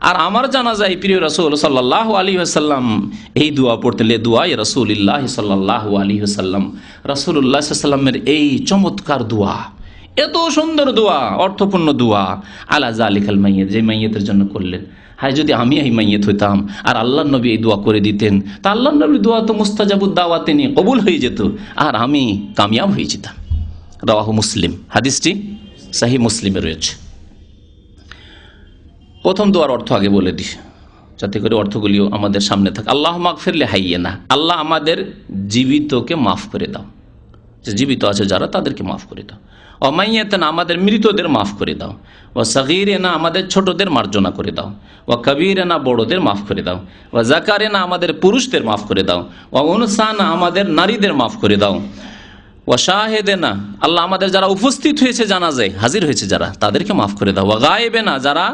আর আমার জানাজায় প্রিয় রাসূল সাল্লাল্লাহু আলাইহি ওয়াসাল্লাম এই দোয়া পড়তেন, দুআয়ে রাসূলুল্লাহ সাল্লাল্লাহু আলাইহি ওয়াসাল্লাম, রাসূলুল্লাহ সাল্লাল্লাহু আলাইহি ওয়াসাল্লামের এই চমৎকার দোয়া, এত সুন্দর দোয়া, অর্থপূর্ণ দোয়া, আলা যালিকাল মাইয়িত, যে মাইয়িতের জন্য করলেন। হায় যদি আমি এই মাইয়িত হইতাম আর আল্লাহর নবী এই দোয়া করে দিতেন, তা আল্লাহর নবীর দোয়া তো মুস্তাজাবুদ দাওয়াতে নিয়ে কবুল হয়ে যেত, আর আমি কামিয়াব হয়ে যেতাম। রাওয়াহু মুসলিম, হাদিসটি সহিহ মুসলিমে রয়েছে। প্রথম দোয়ার অর্থ আগে বলে দিই, যাতে করে অর্থগুলিও আমাদের সামনে থাকে। আল্লাহুম্মা গফির লি হাইয়িনা, আল্লাহ আমাদের জীবিতকে মাফ করে দাও, যে জীবিত আছে যারা তাদেরকে মাফ করে দাও। ওয়া মাইয়িতিনা, আমাদের মৃতদের মাফ করে দাও। ওয়া সগীরিনা, আমাদের ছোটদের মার্জনা করে দাও। ওয়া কবীরিনা, বড়দের মাফ করে দাও। ওয়া যাকারিনা, আমাদের পুরুষদের মাফ করে দাও। ওয়া উনসানা, আমাদের নারীদের মাফ করে দাও। ওয়া শাহিদিনা, আল্লাহ আমাদের যারা উপস্থিত হয়েছে জানাজায়, হাজির হয়েছে যারা, তাদেরকে মাফ করে দাও। ওয়া গায়েবিনা, যারা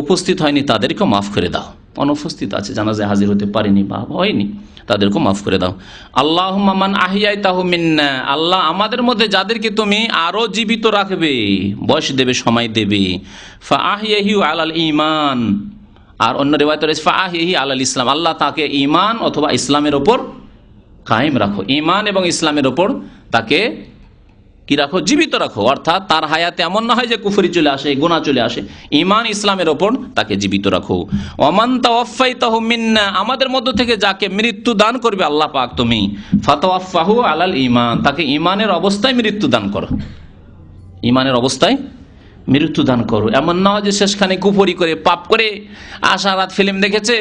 উপস্থিত হয়নি তাদেরকেও মাফ করে দাও, অনুপস্থিত আছে জানাজায় হাজির হতে পারেনি বা হয়নি, তাদেরকেও মাফ করে দাও। আল্লাহুম্মা মান আহইয়াতাহু মিন্না, আল্লাহ আমাদের মধ্যে যাদেরকে তুমি আরো জীবিত রাখবে, বয়স দেবে, সময় দেবে, ফাআহইহি আলাল ঈমান, আর অন্য রিওয়ায়াতে রয়েছে ফাআহইহি আলাল ইসলাম, আল্লাহ তাকে ঈমান অথবা ইসলামের ওপর কায়েম রাখো, ঈমান এবং ইসলামের ওপর তাকে কি রাখো? জীবিত রাখো। অর্থাৎ তার হায়াতে এমন না হয় যে কুফরি চলে আসে, গুনাহ চলে আসে, ঈমান ইসলামের ওপর তাকে জীবিত রাখো। ওমান তাওয়াফাইতাহু মিন্না, আমাদের মধ্য থেকে যাকে মৃত্যু দান করবে আল্লাহ পাক তুমি, ফাতাওয়াফাহু আলাল ঈমান, তাকে ঈমানের অবস্থায় মৃত্যু দান করো, ঈমানের অবস্থায় মৃত্যু দান করো। এমন না হয় যে শেষখানে কুফরি করে পাপ করে আশা রাত ফিল্ম দেখেছে,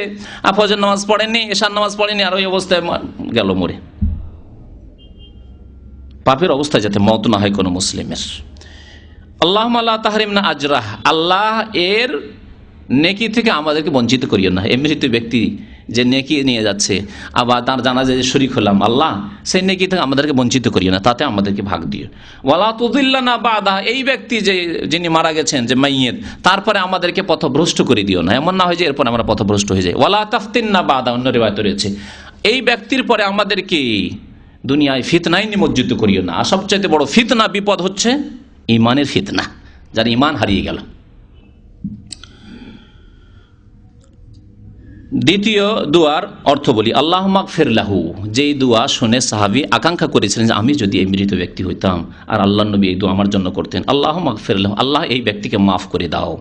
ফজর নামাজ পড়েনি, এশার নামাজ পড়েনি, আর ওই অবস্থায় গেল মরে। পাপের অবস্থায় যাতে মওত না হয় কোনো মুসলিমের। আল্লাহুম্মা লা তাহরিমনা আজরাহ, আল্লাহ এর নেকি থেকে আমাদেরকে বঞ্চিত করিও না। এই মৃত ব্যক্তি যে নেকি নিয়ে যাচ্ছে, আবার তার জানাজায় যে শরীক হলাম, আল্লাহ সেই নেকি থেকে আমাদেরকে বঞ্চিত করিও না, তাতে আমাদেরকে ভাগ দিও। ওয়ালা তুদিল্লানা বাদা, এই ব্যক্তি যিনি মারা গেছেন, যে মাইয়িত, তারপরে আমাদেরকে পথভ্রষ্ট করে দিও না। এমন না হয় যে এরপর আমরা পথভ্রষ্ট হয়ে যাই। ওয়ালা তাফতিননা বাদা, অন্য রিওয়ায়াতে রয়েছে এই ব্যক্তির পরে আমাদেরকে দুনিয়ায় ফিতনায় নিমজ্জিত করিও না। আর সবচাইতে বড় ফিতনা, বিপদ হচ্ছে ঈমানের ফিতনা, যার ঈমান হারিয়ে গেল। দ্বিতীয় দুয়ার অর্থ বলি, আল্লাহুম্মা গফির লাহু, যেই দোয়া শুনে সাহাবী আকাঙ্ক্ষা করেছিলেন যে আমি যদি এই মৃত ব্যক্তি হইতাম, আর আল্লাহর নবী এই দোয়া আমার জন্য করতেন, আল্লাহুম্মা গফির লাহু, আল্লাহ এই ব্যক্তিকে মাফ করে দাও,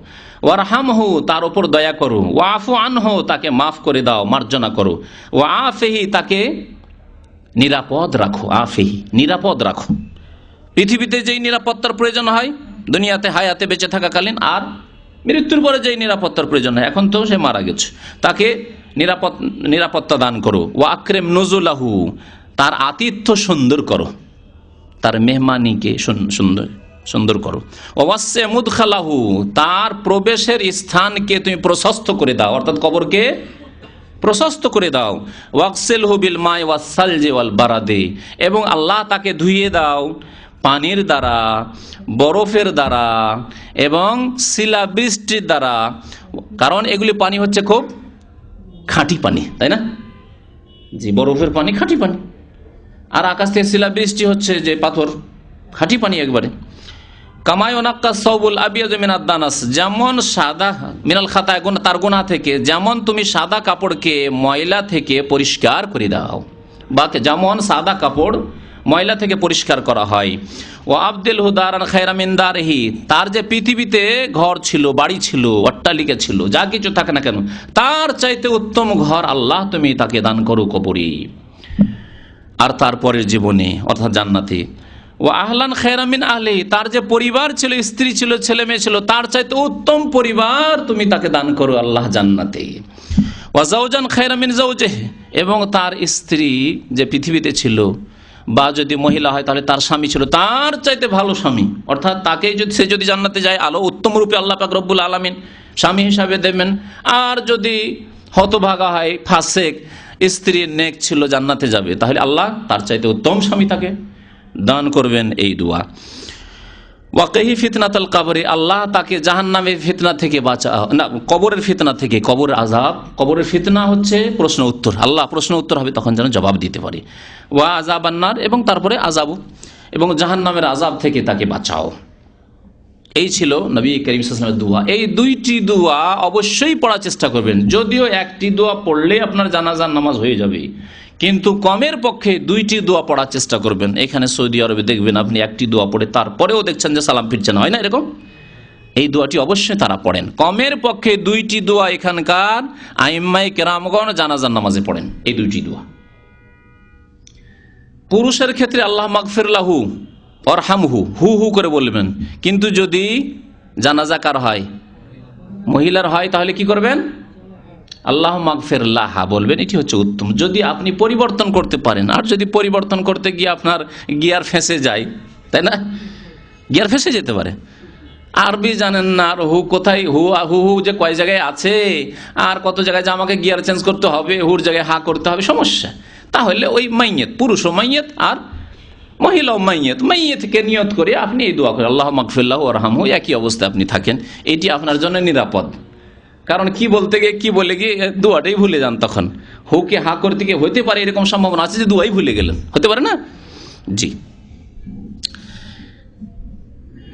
ওয়ারহামহু, তার উপর দয়া করো, ওয়াফু আনহু, তাকে মাফ করে দাও, মার্জনা করো, ওয়াআফিহি, তাকে নিরাপদ রাখো, আফিহি, নিরাপদ রাখো। পৃথিবীতে যেই নিরাপত্তার প্রয়োজন হয় দুনিয়াতে হায়াতে বেঁচে থাকাকালীন, আর মৃত্যুর পরে যেই নিরাপত্তার প্রয়োজন হয়, এখন তো সে মারা গেছে, তাকে নিরাপত্তা দান করো। ওয়া আকরিম নুজুলাহু, তার আতিথ্য সুন্দর করো, তার মেহমানিকে সুন্দর করো। ওয়াসে মুদখালাহু, তার প্রবেশের স্থানকে তুমি প্রশস্ত করে দাও, অর্থাৎ কবরকে প্রশস্ত করে দাও। ওয়াকসিলহু বিল মাই ওয়াস সালজি ওয়াল বারাদে, এবং আল্লাহ তাকে ধুইয়ে দাও পানির দ্বারা, বরফের দ্বারা এবং শিলাবৃষ্টির দ্বারা, কারণ এগুলি পানি হচ্ছে খুব খাঁটি পানি, তাই না? জি, বরফের পানি খাঁটি পানি, আর আকাশ থেকে শিলাবৃষ্টি হচ্ছে যে পাথর, খাঁটি পানি একবারে। কামায় ওনাক্কা সবুল আবিয়াজ মিনাদ দানাস, যেমন সাদা মিনাল খাতায়, তার গুনাহ থেকে, যেমন তুমি সাদা কাপড়কে ময়লা থেকে পরিষ্কার করে দাও, বা যেমন সাদা কাপড় ময়লা থেকে পরিষ্কার করা হয়। ও আবদিল হুদারান খায়রা মিন দারিহি, তার যে পৃথিবীতে ঘর ছিল, বাড়ি ছিল, অট্টালিকা ছিল, যা কিছু থাকে না কেন, তার চাইতে উত্তম ঘর আল্লাহ তুমি তাকে দান করো কবরে আর তারপরের জীবনে, অর্থাৎ জান্নাতে। ও আহলান খায়রা মিন আহলিহি, তার যে পরিবার ছিল, স্ত্রী ছিল, ছেলে মেয়ে ছিল, তার চাইতে উত্তম পরিবার তুমি তাকে দান করো আল্লাহ জান্নাতে। ওয়া যাওজান খায়রা মিন যাওজিহি, এবং তার স্ত্রী যে পৃথিবীতে ছিল, বা যদি মহিলা হয় তাহলে তার স্বামী ছিল, তার চাইতে ভালো স্বামী, অর্থাৎ তাকে সে যদি জান্নাতে যায়, আলো উত্তম রূপে আল্লাহ পাক রব্বুল আলামিন স্বামী হিসাবে দেবেন। আর যদি হতভাগা হয়, ফাসেক, স্ত্রীর নেক ছিল, জান্নাতে যাবে, তাহলে আল্লাহ তার চাইতে উত্তম স্বামী তাকে দান করবেন। এই দোয়া। ওয়াকিহি ফিতনাতুল কবর, আল্লাহ তাকে জাহান্নামের ফিতনা থেকে বাঁচাও, না কবরের ফিতনা থেকে, কবরের আযাব, কবরের ফিতনা হচ্ছে প্রশ্ন উত্তর, আল্লাহ প্রশ্ন উত্তর হবে তখন যেন জবাব দিতে পারে। ওয়া আযাবান নার, এবং তারপরে আযাব এবং জাহান্নামের আযাব থেকে তাকে বাঁচাও। এই ছিল নবী করিম সাল্লাল্লাহু আলাইহি ওয়াসাল্লামের দোয়া। এই দুইটি দোয়া অবশ্যই পড়ার চেষ্টা করবেন, যদিও একটি দোয়া পড়লে আপনার জানাজার নামাজ হয়ে যাবে, কিন্তু কমের পক্ষে দুইটি দোয়া পড়ার চেষ্টা করবেন। এখানে সৌদি আরবে দেখবেন আপনি একটি দোয়া পড়ে তারপরেও দেখছেন যে সালাম ফিরছেন, হয় না এরকম? এই দোয়াটি অবশ্যই তারা পড়েন। কমের পক্ষে দুইটি দোয়া এখানকার আইম্মায়ে কেরামগণ জানাজার নামাজে পড়েন, এই দুইটি দোয়া। পুরুষের ক্ষেত্রে আল্লাহ মাগফির লাহু ওয়ারহামহু, হু হু করে বলবেন, কিন্তু যদি জানাজা কার হয়, মহিলার হয়, তাহলে কি করবেন? আল্লাহ মাগফির লাহা বলবেন, এটি হচ্ছে উত্তম। যদি আপনি পরিবর্তন করতে পারেন, আর যদি পরিবর্তন করতে গিয়ে আপনার গিয়ার ফেঁসে যায়, তাই না, গিয়ার ফেঁসে যেতে পারে, আরবি জানেন না, আর হু কোথায়, হু হু হু যে কয় জায়গায় আছে, আর কত জায়গায় যে আমাকে গিয়ার চেঞ্জ করতে হবে, হুর জায়গায় হা করতে হবে, সমস্যা। তাহলে ওই মাইয়িত, পুরুষও মাইয়িত আর মহিলাও মাইয়িত, মাইয়িতকে নিয়ত করে আপনি এই দোয়া করেন, আল্লাহ মাগফির লাহু ওয়ারহামহু, একই অবস্থায় আপনি থাকেন, এটি আপনার জন্য নিরাপদ। কারণ কি বলতে গিয়ে কি বলে গিয়ে দোয়াটাই ভুলে যান, তখন হুকে হা করতে গিয়ে হতে পারে এরকম সম্ভাবনা আছে যে দোয়াই ভুলে গেলেন, হতে পারে না? জি।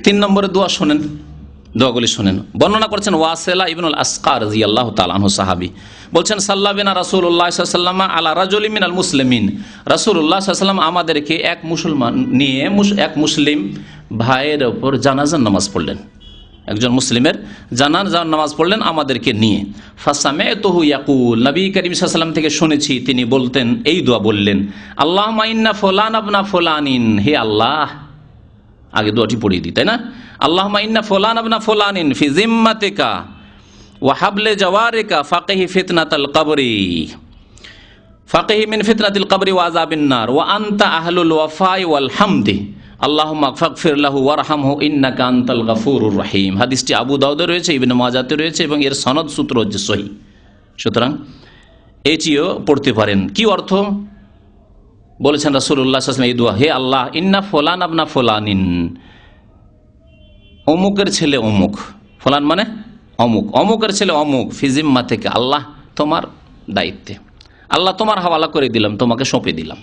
3 নম্বরে দোয়া শোনেন, দোয়াগুলি শোনেন। বর্ণনা করছেন ওয়াসিলা ইবনুল আসকা রাদিয়াল্লাহু তাআলা আনহু, সাহাবী, বলছেন সাল্লা বিনা রাসূলুল্লাহ সাল্লাল্লাহু আলাইহি ওয়াসাল্লাম আলা রাজুলিন মিনাল মুসলিমিন। রাসূলুল্লাহ সাল্লাল্লাহু আলাইহি ওয়াসাল্লাম আমাদেরকে এক মুসলমান নিয়ে এক মুসলিম ভাইয়ের ওপর জানাজার নামাজ পড়লেন। একজন মুসলিমের জানাজার নামাজ পড়লেন আমাদেরকে নিয়ে। ফাসামি'তুহু ইয়াকুল, নবী করিম সাল্লাল্লাহু আলাইহি ওয়াসাল্লাম থেকে শুনেছি তিনি বলতেন, এই দোয়া বললেন, আল্লাহুম্মা ইন্না ফুলান ইবনা ফুলানিন, হে আল্লাহ, আগে দোয়াটি পড়িয়ে দিই, তাই না? আল্লাহুম্মা ইন্না ফুলান ইবনা ফুলানিন ফি জিম্মাতিকা ওয়া হাবলে জাওয়ারিকা ফাকিহি ফিতনাতাল কবরি ফাকিহি মিন ফিতনাতিল কবরি ওয়া আযাবিন নার ওয়া আনতা আহলুল ওয়াফাই ওয়াল হামদি আল্লাহুম্মা ফাগফির লাহু ওয়ারহামহু ইন্নাকা আনতাল গফুরুর রহিম। হাদিসটি আবু দাউদে রয়েছে, ইবনে মাজাতে রয়েছে এবং এর সনদ সূত্র হচ্ছে সহিহ। সুতরাং এটিও পড়তে পারেন। কি অর্থ বলেছেন রাসূলুল্লাহ সাল্লাল্লাহু আলাইহি ওয়াসাল্লাম এই দোয়া, হে আল্লাহ, ইন্না ফুলান ইবনা ফুলানিন, অমুকের ছেলে অমুক, ফুলান মানে অমুক, অমুকের ছেলে অমুক, ফি জিম্মাতিকা, আল্লাহ তোমার দায়িত্বে, আল্লাহ তোমার হাওয়ালা করে দিলাম, তোমাকে সঁপে দিলাম।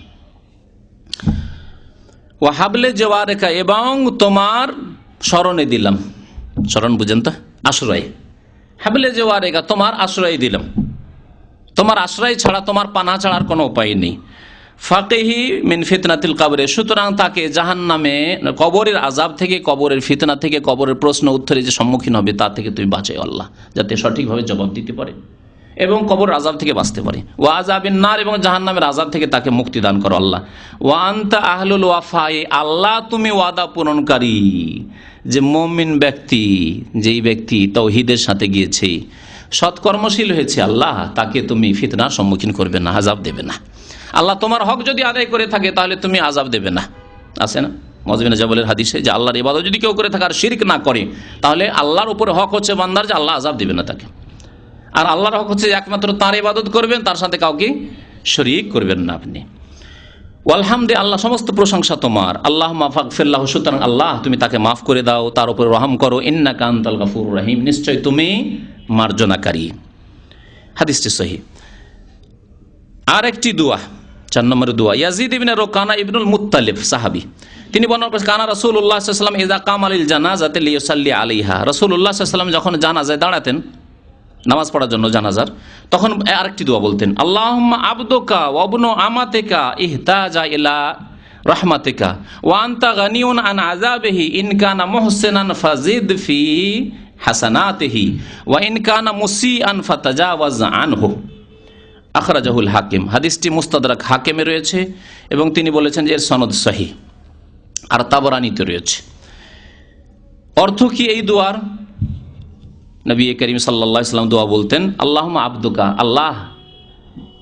ওয়া হাবলে জাওয়ারিকা, এবং তোমার শরণে দিলাম, শরণ বুঝেন তো, আশ্রয়, হাবলে জাওয়ারিকা, তোমার আশ্রয় দিলাম, তোমার আশ্রয় ছাড়া, তোমার পানা ছাড়ার কোনো উপায় নেই। ফাকিহি মিন ফিতনাতিল কবরে, সুতরাং তাকে জাহান্নামে, কবরের আযাব থেকে, কবরের ফিতনা থেকে, কবরের প্রশ্ন উত্তরে যে সম্মুখীন হবে তা থেকে তুমি বাঁচাও আল্লাহ, যাতে সঠিকভাবে জবাব দিতে পারে এবং কবর আযাব থেকে বাঁচতে পারে। ওয়া আযাবিন নার, এবং জাহান্নামের আযাব থেকে তাকে মুক্তি দান করো আল্লাহ। ওয়া আনতা আহলুল ওয়াফাই, আল্লাহ তুমি ওয়াদা পূরণকারী। যে মুমিন ব্যক্তি, যেই ব্যক্তি তাওহীদের সাথে গিয়েছে, সৎকর্মশীল হয়েছে, আল্লাহ তাকে তুমি ফিতনার সম্মুখীন করবে না, আযাব দেবে না। আল্লাহ তোমার হক যদি আদায় করে থাকে তাহলে তুমি আযাব দেবে না। আছে না মুআয বিন জাবালের হাদিসে, যে আল্লাহর ইবাদত যদি কেউ করে থাকে আর শিরক না করে, তাহলে আল্লাহর উপরে হক হচ্ছে বান্দার যে আল্লাহ আযাব দেবে না তাকে। আর আল্লাহর হক হচ্ছে একমাত্র তার ইবাদত করবেন, তার সাথে কাউকে শরীক করবেন না আপনি। ওয়ালহামদে, আল্লাহ সমস্ত প্রশংসা তোমার। আল্লাহুম্মা ফাগফির লাহু, সুতরাং আল্লাহ তুমি তাকে মাফ করে দাও, তার উপরে রহম করো। ইন্নাকা আনতাল গফুরুর রহিম, নিশ্চয় তুমি মার্জনাকারী। হাদিসটি সহিহ। আর একটি দোয়া, 4 নম্বরের দোয়া, ইয়াজিদ ইবনে রুকানা ইবনুল মুত্তালিব, সাহাবী, তিনি বর্ণনা করেছেন, কানা রাসূলুল্লাহ সাল্লাল্লাহু আলাইহি ওয়াসাল্লাম ইযা কামা লিল জানাজাতি লিইউসাল্লি আলাইহা, রাসূলুল্লাহ সাল্লাল্লাহু আলাইহি ওয়াসাল্লাম যখন জানাজায় দাঁড়াতেন, নামাজ পড়ার জন্য জানাজার, তখন আরেকটি দোয়া বলতেন, আল্লাহুম্মা আবদুকা ওয়া ইবনু আমাতিকা ইহতাজা ইলা রাহমাতিকা ওয়া আনতা গানিয়ুন আন আযাবিহি ইন কানা মুহসিনান ফাজিদ ফি হাসানাতিহি ওয়া ইন কানা মুসিআন ফাতাজাওয়াজ আনহু। আখরাজাহুল হাকিম, হাদিসটি মুস্তাদরাক হাকিমে রয়েছে এবং তিনি বলেছেন যে এর সনদ সহিহ, আর তাবরানীতে রয়েছে। অর্থ কি এই দোয়ার? নবী করিম সাল্লাল্লাহু আলাইহি ওয়াসাল্লাম দোয়া বলতেন, আল্লাহুম্মা আবদুকা, আল্লাহ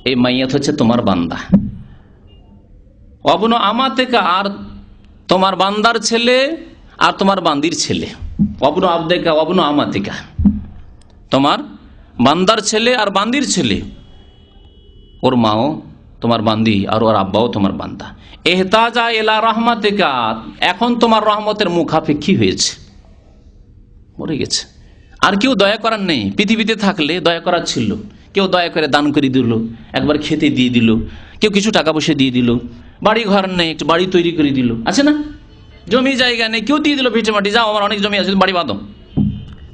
এই মাইয়াত হচ্ছে তোমার বান্দা, ওয়াবনু আমাতিকা, আর তোমার বান্দার ছেলে আর তোমার বান্দির ছেলে, ওয়াবনু আবদিকা ওয়াবনু আমাতিকা, তোমার বান্দার ছেলে আর বান্দির ছেলে, ওর মাও তোমার বান্দি আর ওর আব্বাও তোমার বান্দা। ইহতাজা ইলা রাহমাতিকা, এখন তোমার রহমতের মুখাপেক্ষী হয়েছে, মরে গেছে, আর কেউ দয়া করার নেই। পৃথিবীতে থাকলে দয়া করার ছিল, কেউ দয়া করে দান করে দিল, একবার খেতে দিয়ে দিল, কেউ কিছু টাকা পয়সা দিয়ে দিল, বাড়ি ঘর নেই একটু বাড়ি তৈরি করে দিল, আছে না, জমি জায়গা নেই, কেউ দিয়ে দিল ভিটে মাটি, যাও আমার অনেক জমি আছে বাড়ি বাঁধো।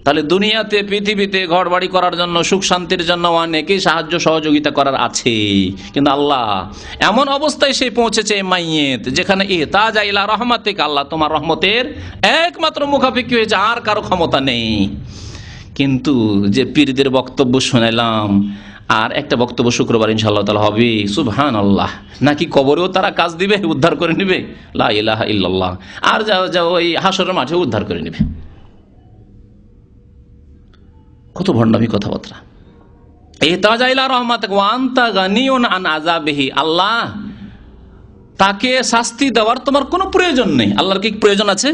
তাহলে দুনিয়াতে, পৃথিবীতে ঘর বাড়ি করার জন্য, সুখ শান্তির জন্য অনেকেই সাহায্য সহযোগিতা করার আছে, কিন্তু আল্লাহ এমন অবস্থায় সে পৌঁছেছে মাইয়েত, যেখানে ইহতাজা ইলা রাহমাতিকা, আল্লাহ তোমার রহমতের একমাত্র মুখাপেক্ষী হয়েছে, আর কারো ক্ষমতা নেই। কিন্তু যে পীরদের বক্তব্য শুনাইলাম, আর একটা বক্তব্য শুক্রবার ইনশাআল্লাহ তাআলা হবে, সুবহানাল্লাহ, নাকি কবরেও তারা কাজ দিবে, উদ্ধার করে নেবে, লা ইলাহা ইল্লাল্লাহ, আর যাও ওই হাসরের মাঠে উদ্ধার করে নেবে। কত ভণ্ডামি কথাবার্তা। ইহতাজা ইলা রাহমাতিকা ওয়া আনতা গানিয়ুন আন আযাবিহি, আল্লাহ তাকে শাস্তি দেওয়ার তোমার কোনো প্রয়োজন নেই। আল্লাহর কি প্রয়োজন আছে?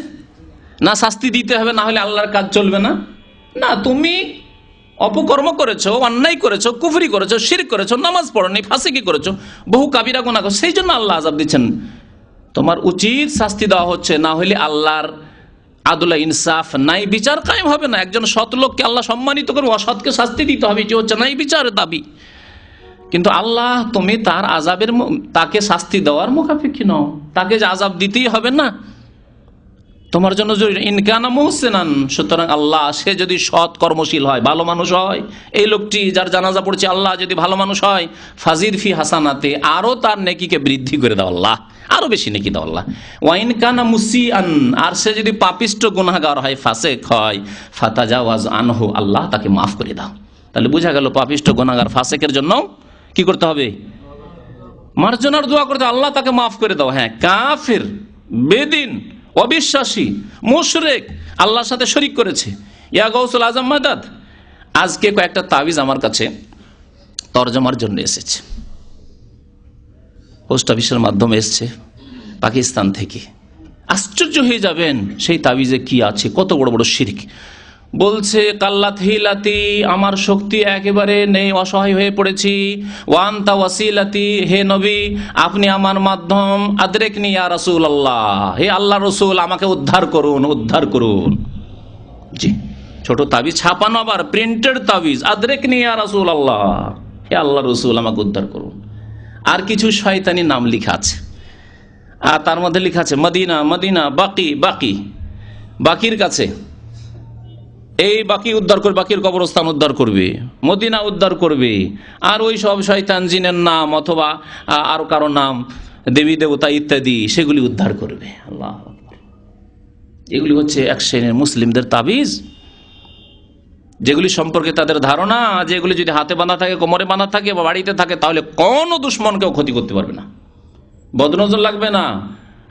না শাস্তি দিতে হবে, না হলে আল্লাহর কাজ চলবে না। না, তুমি অপকর্ম করেছো, অন্যায় করেছো, কুফরি করেছো, শিরক করেছো, নামাজ পড়োনি, ফাসিকি করেছো, বহু কাবিরা গুনাহ করেছো, সেই জন্য আল্লাহ আযাব দিচ্ছেন। তোমার উচিত শাস্তি দেওয়া হচ্ছে, না হলে আল্লাহর আদল ইনসাফ নাই, বিচার কায়েম হবে না। একজন সৎ লোককে আল্লাহ সম্মানিত করে, অসৎকে শাস্তি দিতে হবে, এটি হচ্ছে নাই বিচারের দাবি। কিন্তু আল্লাহ তুমি তার আযাবের, তাকে শাস্তি দেওয়ার মুখাপেক্ষী নও, তাকে যে আযাব দিতেই হবে না, তোমার জন্য জরুরি। ইনকানা মুহসিনান, সুতরাং আল্লাহ, সে যদি সৎ কর্মশীল হয়, ভালো মানুষ হয়, এই লোকটি যার জানাজা পড়ছে, আল্লাহ যদি ভালো মানুষ হয়, ফাজিদ ফি হাসানাতে, আরো তার নেকিকে বৃদ্ধি করে দাও আল্লাহ, আরো বেশি নেকি দাও আল্লাহ। ওয়াইন কানা মুসিআন, আর সে যদি পাপিষ্ট গুনাহগার হয়, ফাসিক হয়, ফাতাজাওয়াজ আনহু, আল্লাহ তাকে মাফ করে দাও। তাহলে বোঝা গেল পাপিষ্ট গুনাহগার ফাসিকের জন্য কি করতে হবে? মার্জনার দোয়া করতে, আল্লাহ তাকে মাফ করে দাও। হ্যাঁ, কাফির, বেদিন, অবিশ্বাসী, মুশরিক, আল্লাহর সাথে শরীক করেছে, ইয়া গাউসুল আজম মাদাদ। আজকে কয়েকটা তাবিজ আমার কাছে তরজমার জন্য এসেছে, পোস্ট অফিসের মাধ্যমে এসছে পাকিস্তান থেকে। আশ্চর্য হয়ে যাবেন সেই তাবিজে কি আছে, কত বড় বড় শিরক। বলছে কাল্লাত হিলাতি, আমার শক্তি একেবারে নেই, অসহায় হয়ে পড়েছি। ওয়ান্তা ওয়াসিলাতি, হে নবী আপনি আমার মাধ্যম। আদরেকনি ইয়া রাসূলুল্লাহ, হে আল্লাহ রসুল আমাকে উদ্ধার করুন, উদ্ধার করুন। জি, ছোট তাবিজ, ছাপানো আবার প্রিন্টেড তাবিজ, আদরেকনি ইয়া রাসূলুল্লাহ, হে আল্লাহ রসুল আমাকে উদ্ধার করুন। আর কিছু শয়তানি নাম লেখা আছে, আর তার মধ্যে লেখা আছে মদিনা, মদিনা, বাকি, বাকি, বাকির কাছে এই বাকি উদ্ধার করবে, বাকির কবরস্থান উদ্ধার করবে, মদিনা উদ্ধার করবে। আর ওই সব শয়তান জিনের নাম অথবা আরো কারো নাম, দেবী দেবতা ইত্যাদি, সেগুলি উদ্ধার করবে। আল্লাহ, এগুলি হচ্ছে এক শ্রেণীর মুসলিমদের তাবিজ, যেগুলি সম্পর্কে তাদের ধারণা, যেগুলি যদি হাতে বাঁধা থাকে, কোমরে বাঁধা থাকে বা বাড়িতে থাকে, তাহলে কোনো দুশ্মনকেও ক্ষতি করতে পারবে না, বদনজর লাগবে না,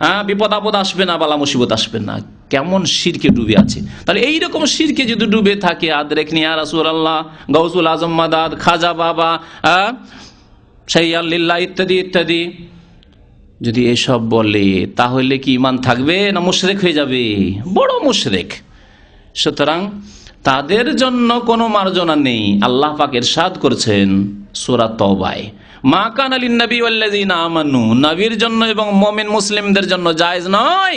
হ্যাঁ, বিপদ আপদ আসবে না, বালা মুসিবত আসবে না। কেমন শিরকে ডুবে আছে। তাহলে এইরকম শিরকে যদি ডুবে থাকে, আদরেকনি ইয়া রাসূলুল্লাহ, গাউসুল আজম মাদাদ, খাজা বাবা, শাইয়াল্লিল্লাহ ইত্যাদি ইত্যাদি, যদি এসব বলে, তাহলে কি ঈমান থাকবে না মুশরিক হয়ে যাবে? বড় মুশরিক। সুতরাং তাদের জন্য কোনো মার্জনা নেই। আল্লাহ পাক ইরশাদ করছেন সূরা তওবায়, মা কানা লিন-নবী ওয়াল্লাযীনা আমানু, নবীর জন্য এবং মুমিন মুসলিমদের জন্য জায়েজ নয়,